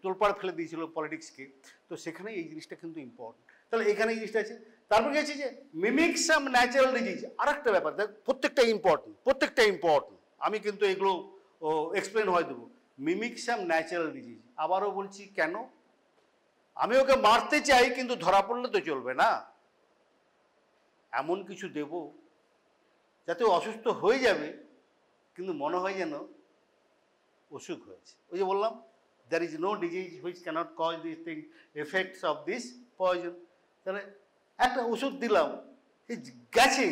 তোলপাড় ফেলে দিয়েছিল পলিটিক্সকে। তো সেখানে এই জিনিসটা কিন্তু ইম্পর্টেন্ট। তাহলে এখানে এই জিনিসটা আছে। তারপর গেছে যে মিমিক সাম ন্যাচারাল ডিজিজ, আর একটা ব্যাপার, প্রত্যেকটা ইম্পর্টেন্ট, আমি কিন্তু এগুলো এক্সপ্লেন হয়ে দেবো। মিমিক সাম ন্যাচারাল ডিজিজ, আবারও বলছি, কেন? আমি ওকে মারতে চাই, কিন্তু ধরা পড়লে তো চলবে না, এমন কিছু দেব যাতে অসুস্থ হয়ে যাবে কিন্তু মনে হয় যেন অসুখ হয়েছে। ওই যে বললাম, there is no disease which cannot cause this thing effects of this poison. তাহলে একটা ওষুধ দিলাম, গেছে,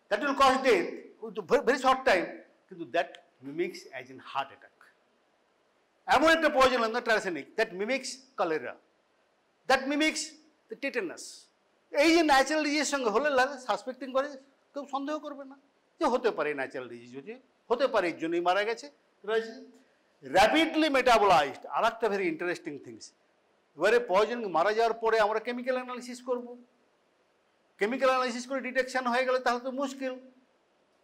that will cause death, very short time, কিন্তু that mimics as in heart attack. এমন একটা পয়জন না arsenic, that mimics cholera, that mimics the tetanus. এই যে ন্যাচারাল ডিজিজের সঙ্গে হলে সাসপেক্টিং করে, কেউ সন্দেহ করবে না যে হতে পারে ন্যাচারাল ডিজিজ, হতে পারে এর জন্যই মারা গেছে। র্যাপিডলি মেটাবলাইজড, আর একটা ভেরি ইন্টারেস্টিং থিংস। এবারে পয়জন মারা যাওয়ার পরে আমরা কেমিক্যাল অ্যানালিসিস করব, কেমিক্যাল অ্যানালিসিস করে ডিটেকশন হয়ে গেলে তাহলে তো মুশকিল,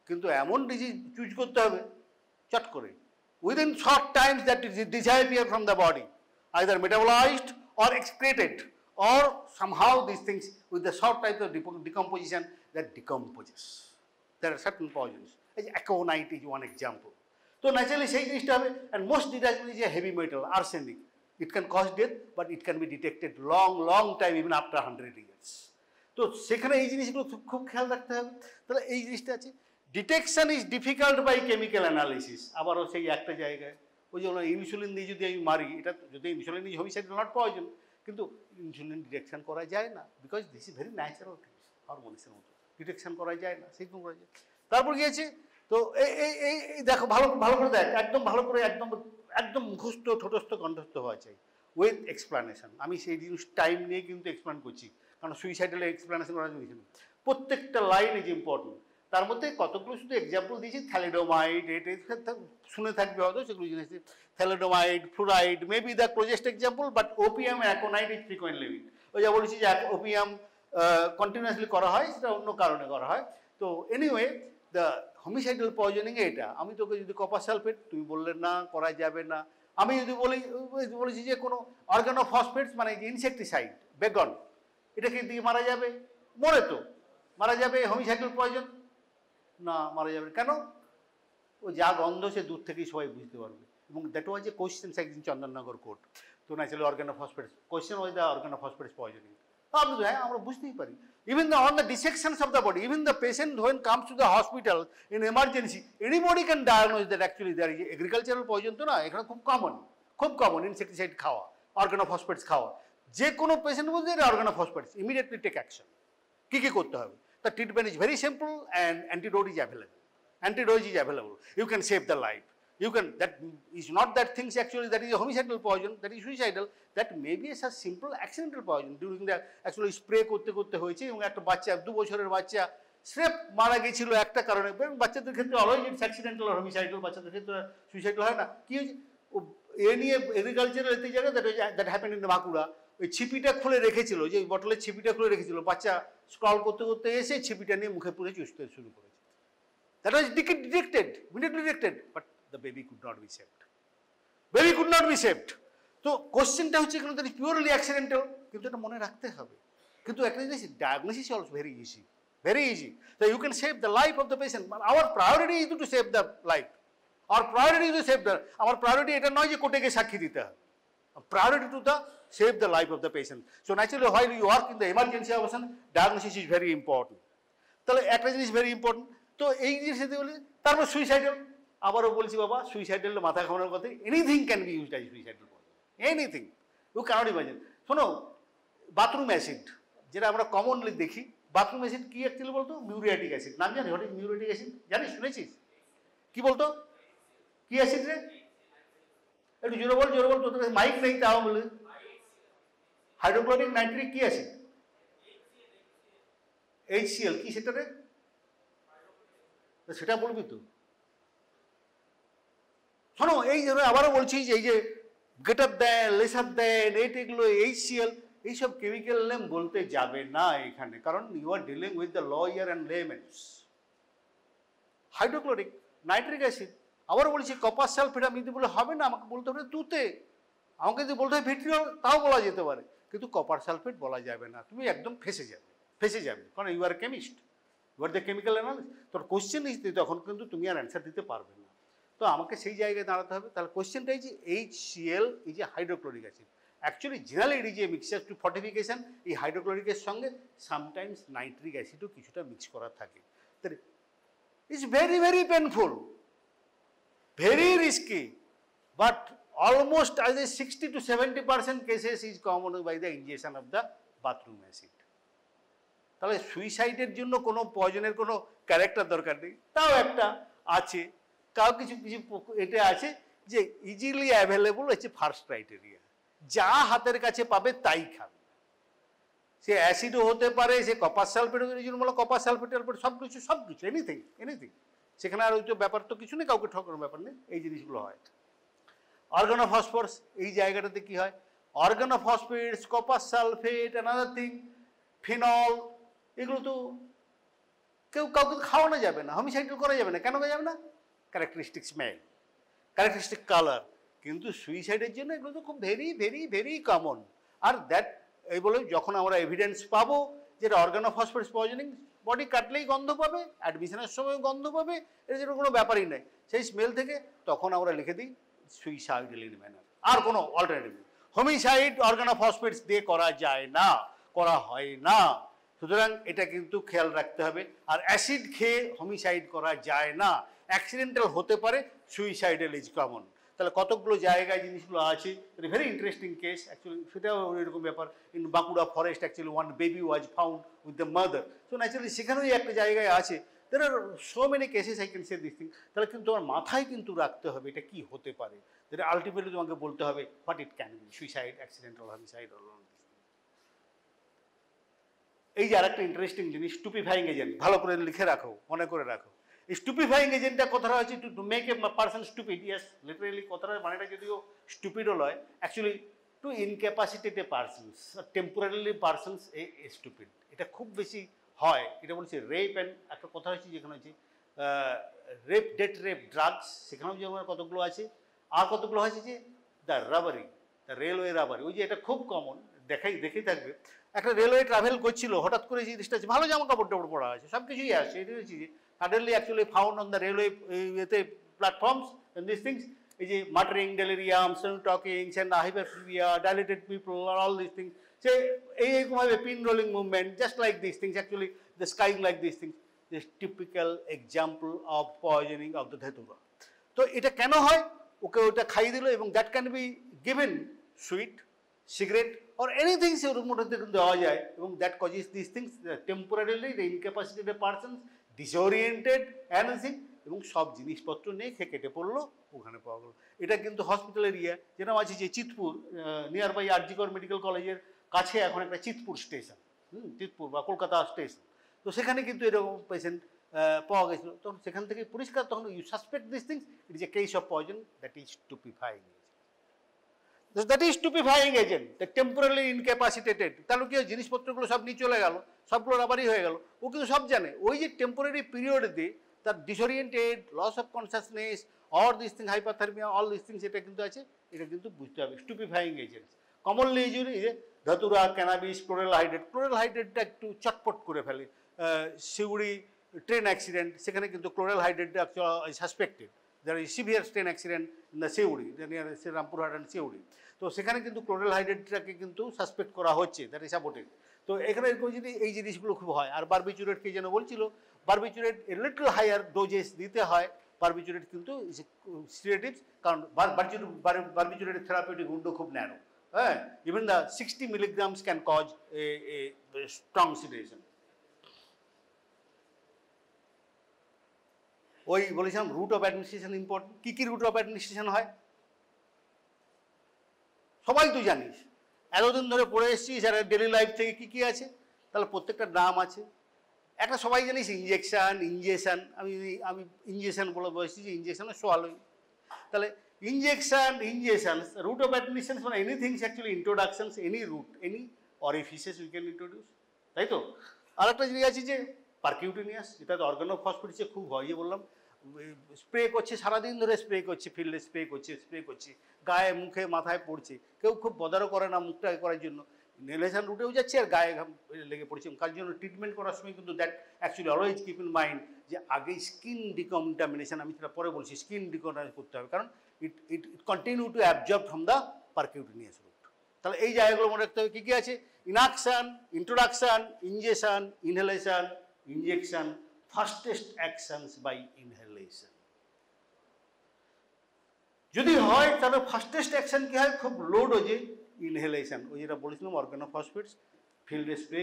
কিন্তু এমন ডিজিজ চুজ করতে হবে চট করে, within short times that is disappear from the body, either metabolized or excreted, or somehow these things with the short type of decomposition that decomposes. There are certain poisons, as aconite is one example. So naturally সেই জিনিসটা হবে, and most detachment is a heavy metal, arsenic. It can cause death, but it can be detected long time, even after 100 years. তো সেখানে এই জিনিসগুলো খুব খেয়াল রাখতে হবে। তাহলে এই জিনিসটা আছে, detection is difficult by chemical analysis. আবারও সেই একটা জায়গায়, ওই যে ইনসুলিন দিয়ে যদি আমি মারি, এটা যদি insulin is homicide not poison, কিন্তু ইনসুলিন ডিটেকশন করা যায় না, because this is very natural things, হরমোনসের মতো ডিটেকশন করা যায় না, সেইরকম করা যায়। তারপর গিয়েছে, তো এই দেখো, ভালো করে দেখ, একদম ভালো করে, একদম মুখস্থ ঠোঁটস্থ কণ্ঠস্থ হওয়া চাই, উইথ এক্সপ্লানেশন। আমি সেই জিনিস টাইম নিয়ে কিন্তু এক্সপ্লেন করছি, কারণ সুইসাইডাল এক্সপ্লেনেশন করার জিনিস না, প্রত্যেকটা লাইন ইজ ইম্পর্টেন্ট। তার মধ্যে কতগুলো শুধু এক্সাম্পল দিয়েছি, থ্যালিডোমাইড, শুনে থাকবে হয়তো সেগুলো জিনিস, thalidomide, fluoride may be the closest example, but opium aconite is frequently used. ওই যা বলেছি যে ওপিয়াম কন্টিনিউয়াসলি করা হয়, সেটা অন্য কারণে করা হয়। তো এনিওয়ে, দ্য হোমিসাইডাল পয়জনিংয়ে এটা, আমি তোকে যদি কপার সালফেট, তুমি বললে না করা যাবে না, আমি যদি বলেছি যে কোনো অর্গানোফসফেটস, মানে ইনসেকটিসাইড, বেগন, এটাকে দিয়ে মারা যাবে, মরে তো মারা যাবে, হোমিসাইডাল পয়জন না, মারা যাবে কেন? ও যা গন্ধ সে দূর থেকেই সবাই বুঝতে পারবে। এবং দ্যাট ওয়াজ এ কোয়েশ্চেন একদিন চন্দননগর কোর্ট। তো naturally organophosphates, question was the organophosphates poisoning. আপনি তো হ্যাঁ, আমরা বুঝতেই পারি। Even the on the dissections of the body, even the patient when comes to the hospital in emergency, anybody can diagnose that actually there is agricultural poison. তো না, এখানে খুব কমন ইনসেকটিসাইড খাওয়া, অর্গানোফসফেটস খাওয়া, যে কোনো পেশেন্ট বলতে এটা অর্গানোফসফেটস, ইমিডিয়েটলি টেক অ্যাকশন। কী করতে হবে? The treatment is very simple and antidote is available. You can save the life. You can, that is not that things actually that is a homicidal poison, that is suicidal, that may be a such simple accidental poison. During the actually spray করতে হয়েছে, এবং একটা বাচ্চা, 2 বছরের বাচ্চা স্রেফ মারা গেছিল একটা কারণে। বাচ্চাদের ক্ষেত্রে অলওয়েজ ইটস অ্যাক্সিডেন্টাল আর হোমিসাইডাল, বাচ্চাদের ক্ষেত্রে সুইসাইডাল হয় না। কি হয়েছে, এ নিয়ে এগ্রিকালচারাল এতে জায়গা দ্যাট হ্যাপেন ইন বাঁকুড়া, ওই ছিপিটা খুলে রেখেছিল, যে বটলের ছিপিটা খুলে রেখেছিল, বাচ্চা স্ক্রল করতে এসে ছিপিটা নিয়ে মুখে পুরে চুষতে শুরু করেছে। That was immediately detected, but the baby could not be saved. তো কোশ্চেনটা হচ্ছে এখানে দ্যাট ইজ পিওরলি অ্যাক্সিডেন্টাল, কিন্তু এটা মনে রাখতে হবে। কিন্তু একটা জিনিস, diagnosis also very easy. very easy. So you can save the life of the patient. But our priority is to save the life. Our priority is to save the, our priority এটা নয় যে কোর্টে গিয়ে সাক্ষী দিতে হবে। Priority to the save the life of the patient. So naturally while you work in the emergency operation, diagnosis is very important. তাহলে একটা জিনিস very important, তো এই জিনিস বলি তারপর সুইসাইডাল, আবারও বলছি বাবা সুইসাইডাল মাথা ঘামানোর কথা, anything can be used as suicidal, anything, you can't imagine. শোনো, বাথরুম অ্যাসিড যেটা আমরা কমনলি দেখি, বাথরুম অ্যাসিড কি অ্যাকচুয়ালি বলতো? Muriatic acid. নাম জানি, হোয়াট ইজ মিউরিয়াটিক অ্যাসিড? জানিস, শুনেছিস? কি বলতো, কি অ্যাসিড রে? একটু জোরে বল, জোরে বল, তোদের মাইক নেই তাও বলে। হাইড্রোক্লোরিক নাইট্রিক কি অ্যাসিড? HCl। কি সেটা রে? সেটা বলবি তো। শোনো, এই যে আবারও বলছি যে এই যে গ্রেটার দেন, লেসার দেন, এইগুলো HCl, এইসব কেমিক্যাল নেম বলতে যাবে না এখানে, কারণ you are dealing with the lawyer and laymen. Hydrochloric nitric acid, আবার বলছি কপার সালফেট, আমি যদি বলে হবে না, আমাকে বলতে হবে তুতে, আমাকে যদি বলতে হয় ভিট্রিয়ল, তাও বলা যেতে পারে, কিন্তু কপার সালফেট বলা যাবে না, তুমি একদম ফেসে যাবে, কারণ you are chemist, you are the chemical analyst. তোর কোশ্চেন ইস, তখন কিন্তু তুমি আর অ্যান্সার দিতে পারবে না, তো আমাকে সেই জায়গায় দাঁড়াতে হবে। তাহলে কোশ্চেনটাই যে HCl এই যে hydrochloric acid, actually generally it is a mixture to fortification. এই হাইড্রোক্লোরিকের সঙ্গে সামটাইমস নাইট্রিক অ্যাসিডও কিছুটা মিক্স করা থাকে। তাহলে it's very very painful, very risky, but almost as a 60 to 70% cases is common by the ingestion of the bathroom acid. তাহলে সুইসাইডের জন্য কোনো পয়জনের কোনো ক্যারেক্টার দরকার নেই, তাও একটা আছে, তাও কিছু কিছু এটা আছে যে ইজিলি অ্যাভেলেবল হচ্ছে ফার্স্ট ক্রাইটেরিয়া, যা হাতের কাছে পাবে তাই খাবে। সে অ্যাসিডও হতে পারে, সে কপার সালফেটও, এই জন্য বলো কপার সালফেট সব কিছু এনিথিং, সেখানে আর ওই তো ব্যাপার তো কিছু নেই, কাউকে ঠকানোর ব্যাপার নেই, এই জিনিসগুলো হয়। অর্গানোফসফরাস, এই জায়গাটাতে কি হয়? Organophosphates, copper sulphate, another thing, phenol, এগুলো তো কাউকে খাওয়ানো যাবে না, হোমিসাইডাল করা যাবে না। কেন করা যাবে না? ক্যারেক্টারিস্টিক স্মেল, ক্যারেক্টারিস্টিক কালার, কিন্তু সুইসাইডের জন্য এগুলো তো খুব ভেরি ভেরি ভেরি কমন। আর দ্যাট এই বলে যখন আমরা এভিডেন্স পাবো যেটা অর্গানোফসফেটস পয়জনিং, বডি কাটলেই গন্ধ পাবে, অ্যাডমিশনের সময় গন্ধ পাবে, এর জন্য কোনো ব্যাপারই নাই, সেই স্মেল থেকে তখন আমরা লিখে দিই সুইসাইডাল ইন ম্যানার, আর কোনো অল্টারনেটিভ নেই। হোমিসাইড অর্গানোফসফেটস দিয়ে করা যায় না, করা হয় না, সুতরাং এটা কিন্তু খেয়াল রাখতে হবে। আর অ্যাসিড খেয়ে হোমিসাইড করা যায় না, অ্যাক্সিডেন্টাল হতে পারে, সুইসাইডাল ইজ কমন। তাহলে কতগুলো জায়গায় জিনিসগুলো আছে, ভেরি ইন্টারেস্টিং কেস অ্যাকচুয়ালি, সেটাও এরকম ব্যাপার। In Bankura forest actually one baby was found with the mother, so naturally সেখানেও একটা জায়গায় আছে। there are so many cases I can say this thing। তাহলে কিন্তু তোমার মাথায় কিন্তু রাখতে হবে এটা কি হতে পারে, যেটা আলটিমেটলি তোমাকে বলতে হবে what it can be, suicide, accidental, homicide, এই যে আরেকটা ইন্টারেস্টিং জিনিস, স্টুপিফাইং এজেন্ট, ভালো করে লিখে রাখো, মনে করে রাখো। এই স্টুপিফাইং এজেন্টটা কথাটা হচ্ছে to make a person stupid, yes literally কথাটার মানেটা যদিও স্টুপিডও নয়, অ্যাকচুয়ালি টু ইনক্যাপাসিটেট এ পারসনস, টেম্পোরারিলি পারসনস এ স্টুপিড, এটা খুব বেশি হয়। এটা বলছে রেপ অ্যান্ড একটা কথা হচ্ছে যেখানে হচ্ছে রেপ, ডেট রেপ, ড্রাগস, সেখানেও যেমন কতগুলো আছে, আর কতগুলো হয়েছে যে the robbery, the railway robbery, ওই যে এটা খুব কমন, দেখেই থাকবে। একটা রেলওয়ে ট্রাভেল করছিল, হঠাৎ করে জিনিসটা আছে, ভালো জামা কাপড় টাপড় পরা আছে, সব কিছুই আছে, এটা হচ্ছে যে suddenly actually found on the railway এতে প্ল্যাটফর্মস এন্ড দিস থিংস, এই যে muttering, delirium, talking, hyperpyrexia, dilated pupils, all this things, সে এইরকমভাবে pin rolling movement, just like this things, actually the skying like this things, this typical example of poisoning of the dhatura. তো এটা কেন হয়? Okay ওটা খাইয়ে দিল, এবং that can be given sweet, cigarette or anything সে ওর মধ্যে দেওয়া যায়, এবং that causes this things temporarily the incapacitated person, disoriented analysing, এবং সব জিনিসপত্র নিয়ে খেয়ে কেটে পড়লো, ওখানে পাওয়া গেলো। এটা কিন্তু হসপিটাল এরিয়া, যেরকম আছে যে Chitpur, near by RG Kar medical কলেজের কাছে এখন একটা চিতপুর স্টেশন, চিতপুর বা কলকাতা স্টেশন, তো সেখানে কিন্তু এরকম পেশেন্ট পাওয়া গেছিলো। তখন সেখান থেকে পরিষ্কার, তখন you suspect this things, it is a case of poison, that is stupefying. That is stupefying agent, the temporary incapacitated. তাহলে কি জিনিসপত্রগুলো সব নিয়ে চলে গেল, সবগুলো রাবারই হয়ে গেল, ও কিন্তু সব জানে। ওই যে টেম্পোরারি পিরিয়ডে তার disoriented, loss of consciousness, or this thing, hypothermia, all this things, এটা কিন্তু আছে, এটা কিন্তু বুঝতে হবে। স্টুপিফাইং এজেন্টস কমনলি এই যে ধতুরা, ক্যানাবিস, ক্লোরাল হাইড্রেট, ক্লোরাল হাইড্রেটটা একটু চটপট করে ফেলে, সিউড়ি ট্রেন অ্যাক্সিডেন্ট, সেখানে কিন্তু chloral hydrate suspected, there is severe train accident in the Seuri, near Rampurhat and Seuri. তো সেখানে কিন্তু ক্লোরাল হাইড্রেটটাকে কিন্তু সাসপেক্ট করা হচ্ছে, দ্যাট ইজ সাপোর্টেড। তো এখানে যদি এই জিনিসগুলো খুব হয়, আর বারবিচুরেট কে যেন বলছিল, barbiturate a little higher doses দিতে হয়। বারবিচুরেট কিন্তু সিডেটিভস, কারণ বারবিচুরেটের থেরাপিউটিক উইন্ডো খুব ন্যারো, হ্যাঁ, even the 60 milligrams can cause a strong sedation. ওই বলেছিলাম রুট অফ অ্যাডমিনিস্ট্রেশন ইম্পর্টেন্ট। কী কী রুট অফ অ্যাডমিনিস্ট্রেশন হয় সবাই তো জানিস, এতদিন ধরে পড়ে এসেছিস, আর ডেলি লাইফ থেকে কী কী আছে, তাহলে প্রত্যেকটা নাম আছে। একটা সবাই জানিস ইঞ্জেকশন, আমি ইঞ্জেকশন বলে বসেছি যে ইঞ্জেকশনের সোয়ালোই। তাহলে ইঞ্জেকশন রুট অফ অ্যাডমিনিস্ট্রেশন মানে anything actually introductions, any route, any orifices we can introduce, তাই তো। আর একটা জিনিস আছে যে পারকিউটিনিয়াস, যেটা তো অর্গানোফসফেটিসে খুব হয়, যে বললাম স্প্রে করছে সারাদিন ধরে, স্প্রে করছে ফিল্ডে, স্প্রে করছে গায়ে মুখে মাথায় পড়ছে, কেউ খুব বদারও করে না মুখটা করার জন্য, ইনহেলেশন রুটেও যাচ্ছে আর গায়ে লেগে পড়ছে। কার জন্য ট্রিটমেন্ট করার সময় কিন্তু that actually always keep in mind যে আগে স্কিন ডিকন্টামিনেশন, আমি সেটা পরে বলছি, স্কিন ডিকন্টামিনেশন করতে হবে, কারণ it continue to absorb from the percutaneous route. তাহলে এই জায়গাগুলো মনে রাখতে হবে কী কী আছে, inunction, introduction, injection, inhalation, injection, fastest actions by inhalation. যদি হয় তাহলে ফাস্টেস্ট অ্যাকশন কি হয়, খুব লো ডোজে ইনহেলেশন, ওই যেটা বলেছিলাম অর্গানোফসফেটস ফিল্ডে স্প্রে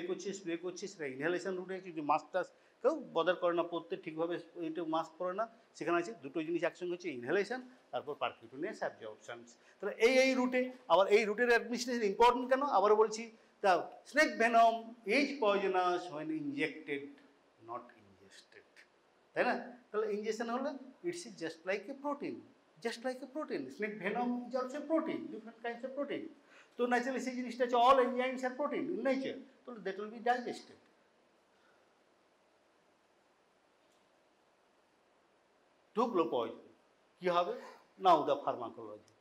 করছে, সেটা ইনহেলেশন রুটে আছে। যদি মাস্ক টাস্ক কেউ বদার করে না পড়তে, ঠিকভাবে এইটা মাস্ক পরে না, সেখানে আছে দুটো জিনিস একসঙ্গে হচ্ছে ইনহেলেশন, তারপর পারকিউটিনিয়াস অ্যাবজর্পশনস। তাহলে এই রুটে, আবার এই রুটের অ্যাডমিনিস্ট্রেশন ইম্পর্টেন্ট কেন, আবার বলছি, the snake venom is poisonous when injected, not ingested, তাই না। তাহলে ইনজেকশন হলে it's is just like a protein, snake venom is also protein, different kinds of protein. তো ন্যাচারালি সেই জিনিসটা হচ্ছে অল এনজাইমস আর প্রোটিন ইন নেচার, তো দ্যাট উইল বি ডাইজেস্টেড। ঢুকলো পয়জন, কী হবে, নাও দ্য ফার্মাকোলজি।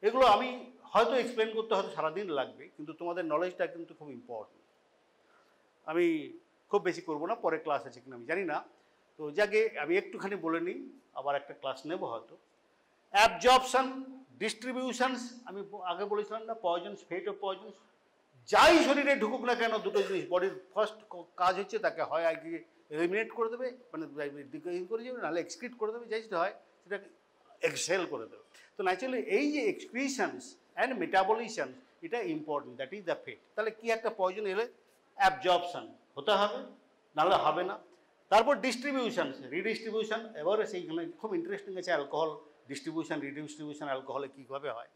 এগুলো আমি হয়তো এক্সপ্লেন করতে হয়তো সারাদিন লাগবে, কিন্তু তোমাদের নলেজটা কিন্তু খুব ইম্পর্টেন্ট। আমি খুব বেশি করবো না, পরে ক্লাস আছে কিনা আমি জানি না, তো যাকে আমি একটুখানি বলে নিই, আবার একটা ক্লাস নেব হয়তো। অ্যাবজর্পশন, ডিস্ট্রিবিউশনস, আমি আগে বলেছিলাম না, পয়জনস, ফেট অফ পয়জনস, যাই শরীরে ঢুকুক না কেন, দুটো জিনিস বডির ফার্স্ট কাজ হচ্ছে তাকে হয় আগে এলিমিনেট করে দেবে, মানে করে যাবে, নাহলে এক্সক্রিট করে দেবে, যাই যেটা হয় সেটাকে এক্সেল করে দেবে। তো ন্যাচুরালি এই যে এক্সক্রিশনস অ্যান্ড মেটাবলিশনস, এটা important, that is the fate. তাহলে কি একটা পয়জন এলে অ্যাবজর্পশন হতে হবে, নাহলে হবে না। তারপর ডিস্ট্রিবিউশনস, রিডিস্ট্রিবিউশন, এবারে সেইখানে খুব ইন্টারেস্টিং আছে, অ্যালকোহল ডিস্ট্রিবিউশন, রিডিস্ট্রিবিউশন অ্যালকোহলে কীভাবে হয়।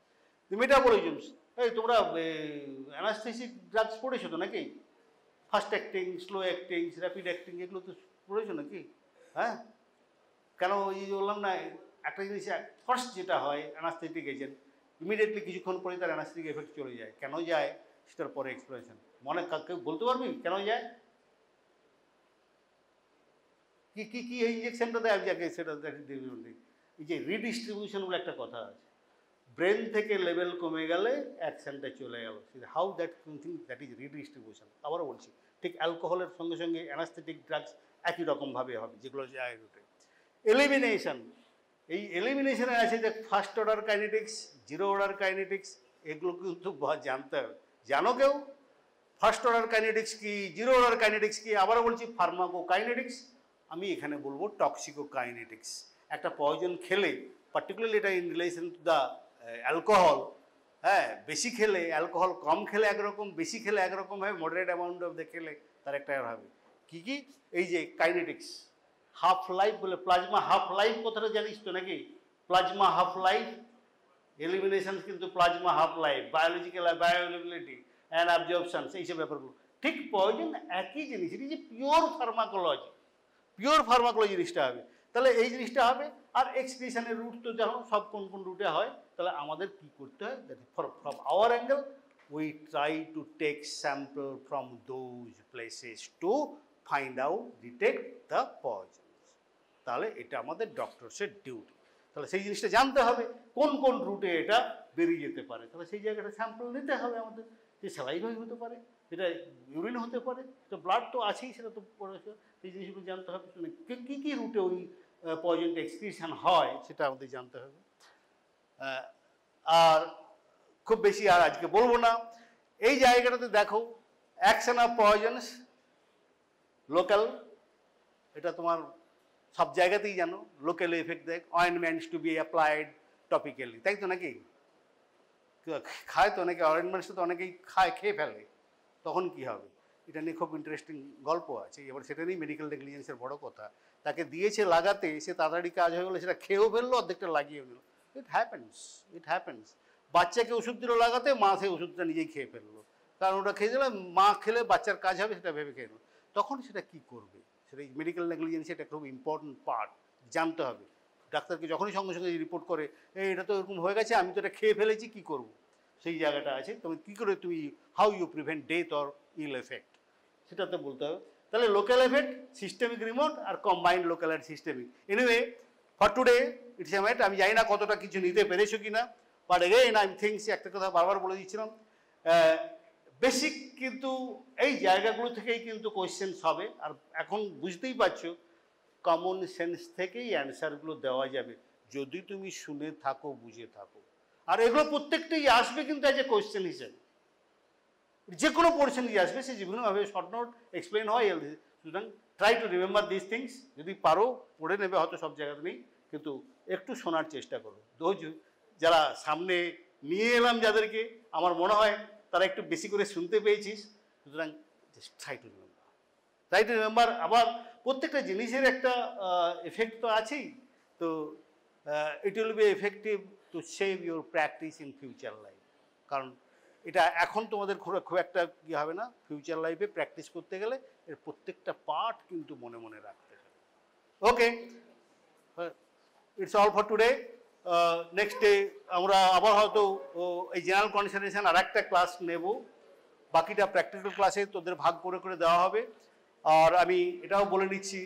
মেটাবলিজমস, এই তোমরা অ্যানাস্থেসিক ড্রাগস পড়েছো তো নাকি, fast acting, slow acting, rapid acting, এগুলো তো পড়েছো নাকি, হ্যাঁ। কেন ওই যে বললাম না, একটা জিনিস ফার্স্ট যেটা হয় অ্যানাস্থেটিক এজেন্ট, ইমিডিয়েটলি কিছুক্ষণ পরে তার অ্যানাস্থেটিক এফেক্ট চলে যায়, কেন যায় সেটার পরে এক্সপ্লেনেশন, মনে কেউ বলতে পারবি কেন যায়, কি কি কি এই ইঞ্জেকশনটা দেয় আগে সেটা এই যে রিডিস্ট্রিবিউশন বলে একটা কথা আছে, ব্রেন থেকে লেভেল কমে গেলে অ্যাকশনটা চলে গেল, how that thing, that is redistribution. আবারও বলছি, ঠিক অ্যালকোহলের সঙ্গে সঙ্গে অ্যানাস্থেটিক ড্রাগস একই রকমভাবে হবে, যেগুলো যায় রুটে। এলিমিনেশন, এই এলিমিনেশনে আছে যে first order kinetics, zero order kinetics, এগুলো কিন্তু জানতে হবে। জানো কেউ ফার্স্ট অর্ডার কাইনেটিক্স কি, জিরো অর্ডার কাইনেটিক্স কি? আবারও বলছি ফার্মাকো কাইনেটিক্স, আমি এখানে বলবো টক্সিকো কাইনেটিক্স। একটা পয়জন খেলে, পার্টিকুলারলি এটা in relation to the alcohol, হ্যাঁ, বেশি খেলে অ্যালকোহল, কম খেলে একরকম, বেশি খেলে একরকম হবে, মডারেট অ্যামাউন্ট অফ খেলে তার একটা হবে। কী কী? এই যে কাইনেটিক্স, হাফ লাইফ বলে, প্লাজমা হাফ লাইফ কথাটা জানিস তো নাকি, প্লাজমা হাফ লাইফ, এলিমিনেশন কিন্তু plasma half life, biological bioavailability and absorptions, এইসব ব্যাপারগুলো ঠিক পয়জন একই জিনিস, এটি যে পিওর ফার্মাকোলজি জিনিসটা হবে। তাহলে এই জিনিসটা হবে। আর এক্সক্রিশনের রুট তো যখন সব কোন কোন রুটে হয়, তাহলে আমাদের কি করতে হয়, from our angle we try to take sample from those places to find out, detect the poisons. তাহলে এটা আমাদের ডক্টরসের ডিউটি। তাহলে সেই জিনিসটা জানতে হবে কোন কোন রুটে এটা বেরিয়ে যেতে পারে, তাহলে সেই জায়গাটা স্যাম্পল নিতে হবে আমাদের, যে স্যালাইভাই হতে পারে, সেটা ইউরিন হতে পারে, সেটা ব্লাড তো আছেই, সেটা তো সেই জিনিসগুলো জানতে হবে, কী কী রুটে ওই পয়জনটা এক্সক্রিশন হয় সেটা আমাদের জানতে হবে। আর খুব বেশি আর আজকে বলবো না। এই জায়গাটাতে দেখো অ্যাকশন অফ পয়জনস লোকাল, এটা তোমার সব জায়গাতেই জানো, লোকাল এফেক্ট দেখ, অয়েনমেন্টস টু বি অ্যাপ্লাইড টপিক্যালি, তাই তো নাকি? খায় তো অনেকে, অয়েনমেন্টস তো অনেকেই খায়, খেয়ে ফেলে, তখন কি হবে? এটা নিয়ে খুব ইন্টারেস্টিং গল্প আছে। এবার সেটা নিয়ে মেডিকেল নেগলিজেন্সের বড় কথা, তাকে দিয়েছে লাগাতে, সে তাড়াতাড়ি কাজ হয়ে গেলো, সেটা খেয়েও ফেললো, অর্ধেকটা লাগিয়ে নিল। It happens. বাচ্চাকে ওষুধ দিল লাগাতে, মা সেই ওষুধটা নিজেই খেয়ে ফেললো, কারণ ওটা খেয়ে দিলে মা খেলে বাচ্চার কাজ হবে সেটা ভেবে খেয়ে নিল। তখন সেটা কি করবে? সেটা মেডিকেল নেগলিজেন্স, এটা খুব ইম্পর্টেন্ট পার্ট, জানতে হবে। ডাক্তারকে যখনই সঙ্গে সঙ্গে রিপোর্ট করে, এটা তো এরকম হয়ে গেছে, আমি তো এটা খেয়ে ফেলেছি, কি করবো? সেই জায়গাটা আছে, তবে কী করে তুমি how you prevent death or ill effect, সেটাতে বলতে হবে। তাহলে লোকাল এফেক্ট, সিস্টেমিক রিমোট, আর combined local and systemic. Anyway for today it's a mat. আমি জানি না কতটা কিছু নিতে পেরেছো কিনা, বাট এগেইন আই থিংস, একটা কথা বারবার বলে দিচ্ছিলাম, বেসিক কিন্তু এই জায়গাগুলো থেকেই কিন্তু কোয়েশ্চেন্স হবে। আর এখন বুঝতেই পারছো কমন সেন্স থেকেই অ্যান্সারগুলো দেওয়া যাবে, যদি তুমি শুনে থাকো, বুঝে থাকো। আর এগুলো প্রত্যেকটাই আসবে কিন্তু অ্যাজ এ কোয়েশ্চেন হিসেবে, যে কোনো পোর্শন দিয়ে আসবে, সে যেগুলোভাবে শর্ট নোট এক্সপ্লেন হয়। সুতরাং try to remember this things. যদি পারো পড়ে নেবে, হয়তো সব জায়গাতে নেই, কিন্তু একটু শোনার চেষ্টা করো। দোজ যারা সামনে নিয়ে এলাম যাদেরকে, আমার মনে হয় তারা একটু বেশি করে শুনতে পেয়েছিস। সুতরাং ট্রাই টু রিমেম্বার। আবার প্রত্যেকটা জিনিসের একটা এফেক্ট তো আছেই, তো it will be effective to save your practice in future life. কারণ এটা এখন তোমাদের খুব একটা কি হবে না, ফিউচার লাইফে প্র্যাকটিস করতে গেলে এর প্রত্যেকটা পার্ট কিন্তু মনে মনে রাখতে হবে। Okay, it's all for today. Next day আমরা আবার হয়তো এই জেনারেল কনসিডারেশন আর একটা ক্লাস নেব, বাকিটা প্র্যাকটিক্যাল ক্লাসে তোদের ভাগ করে করে দেওয়া হবে। আর আমি এটাও বলে নিচ্ছি,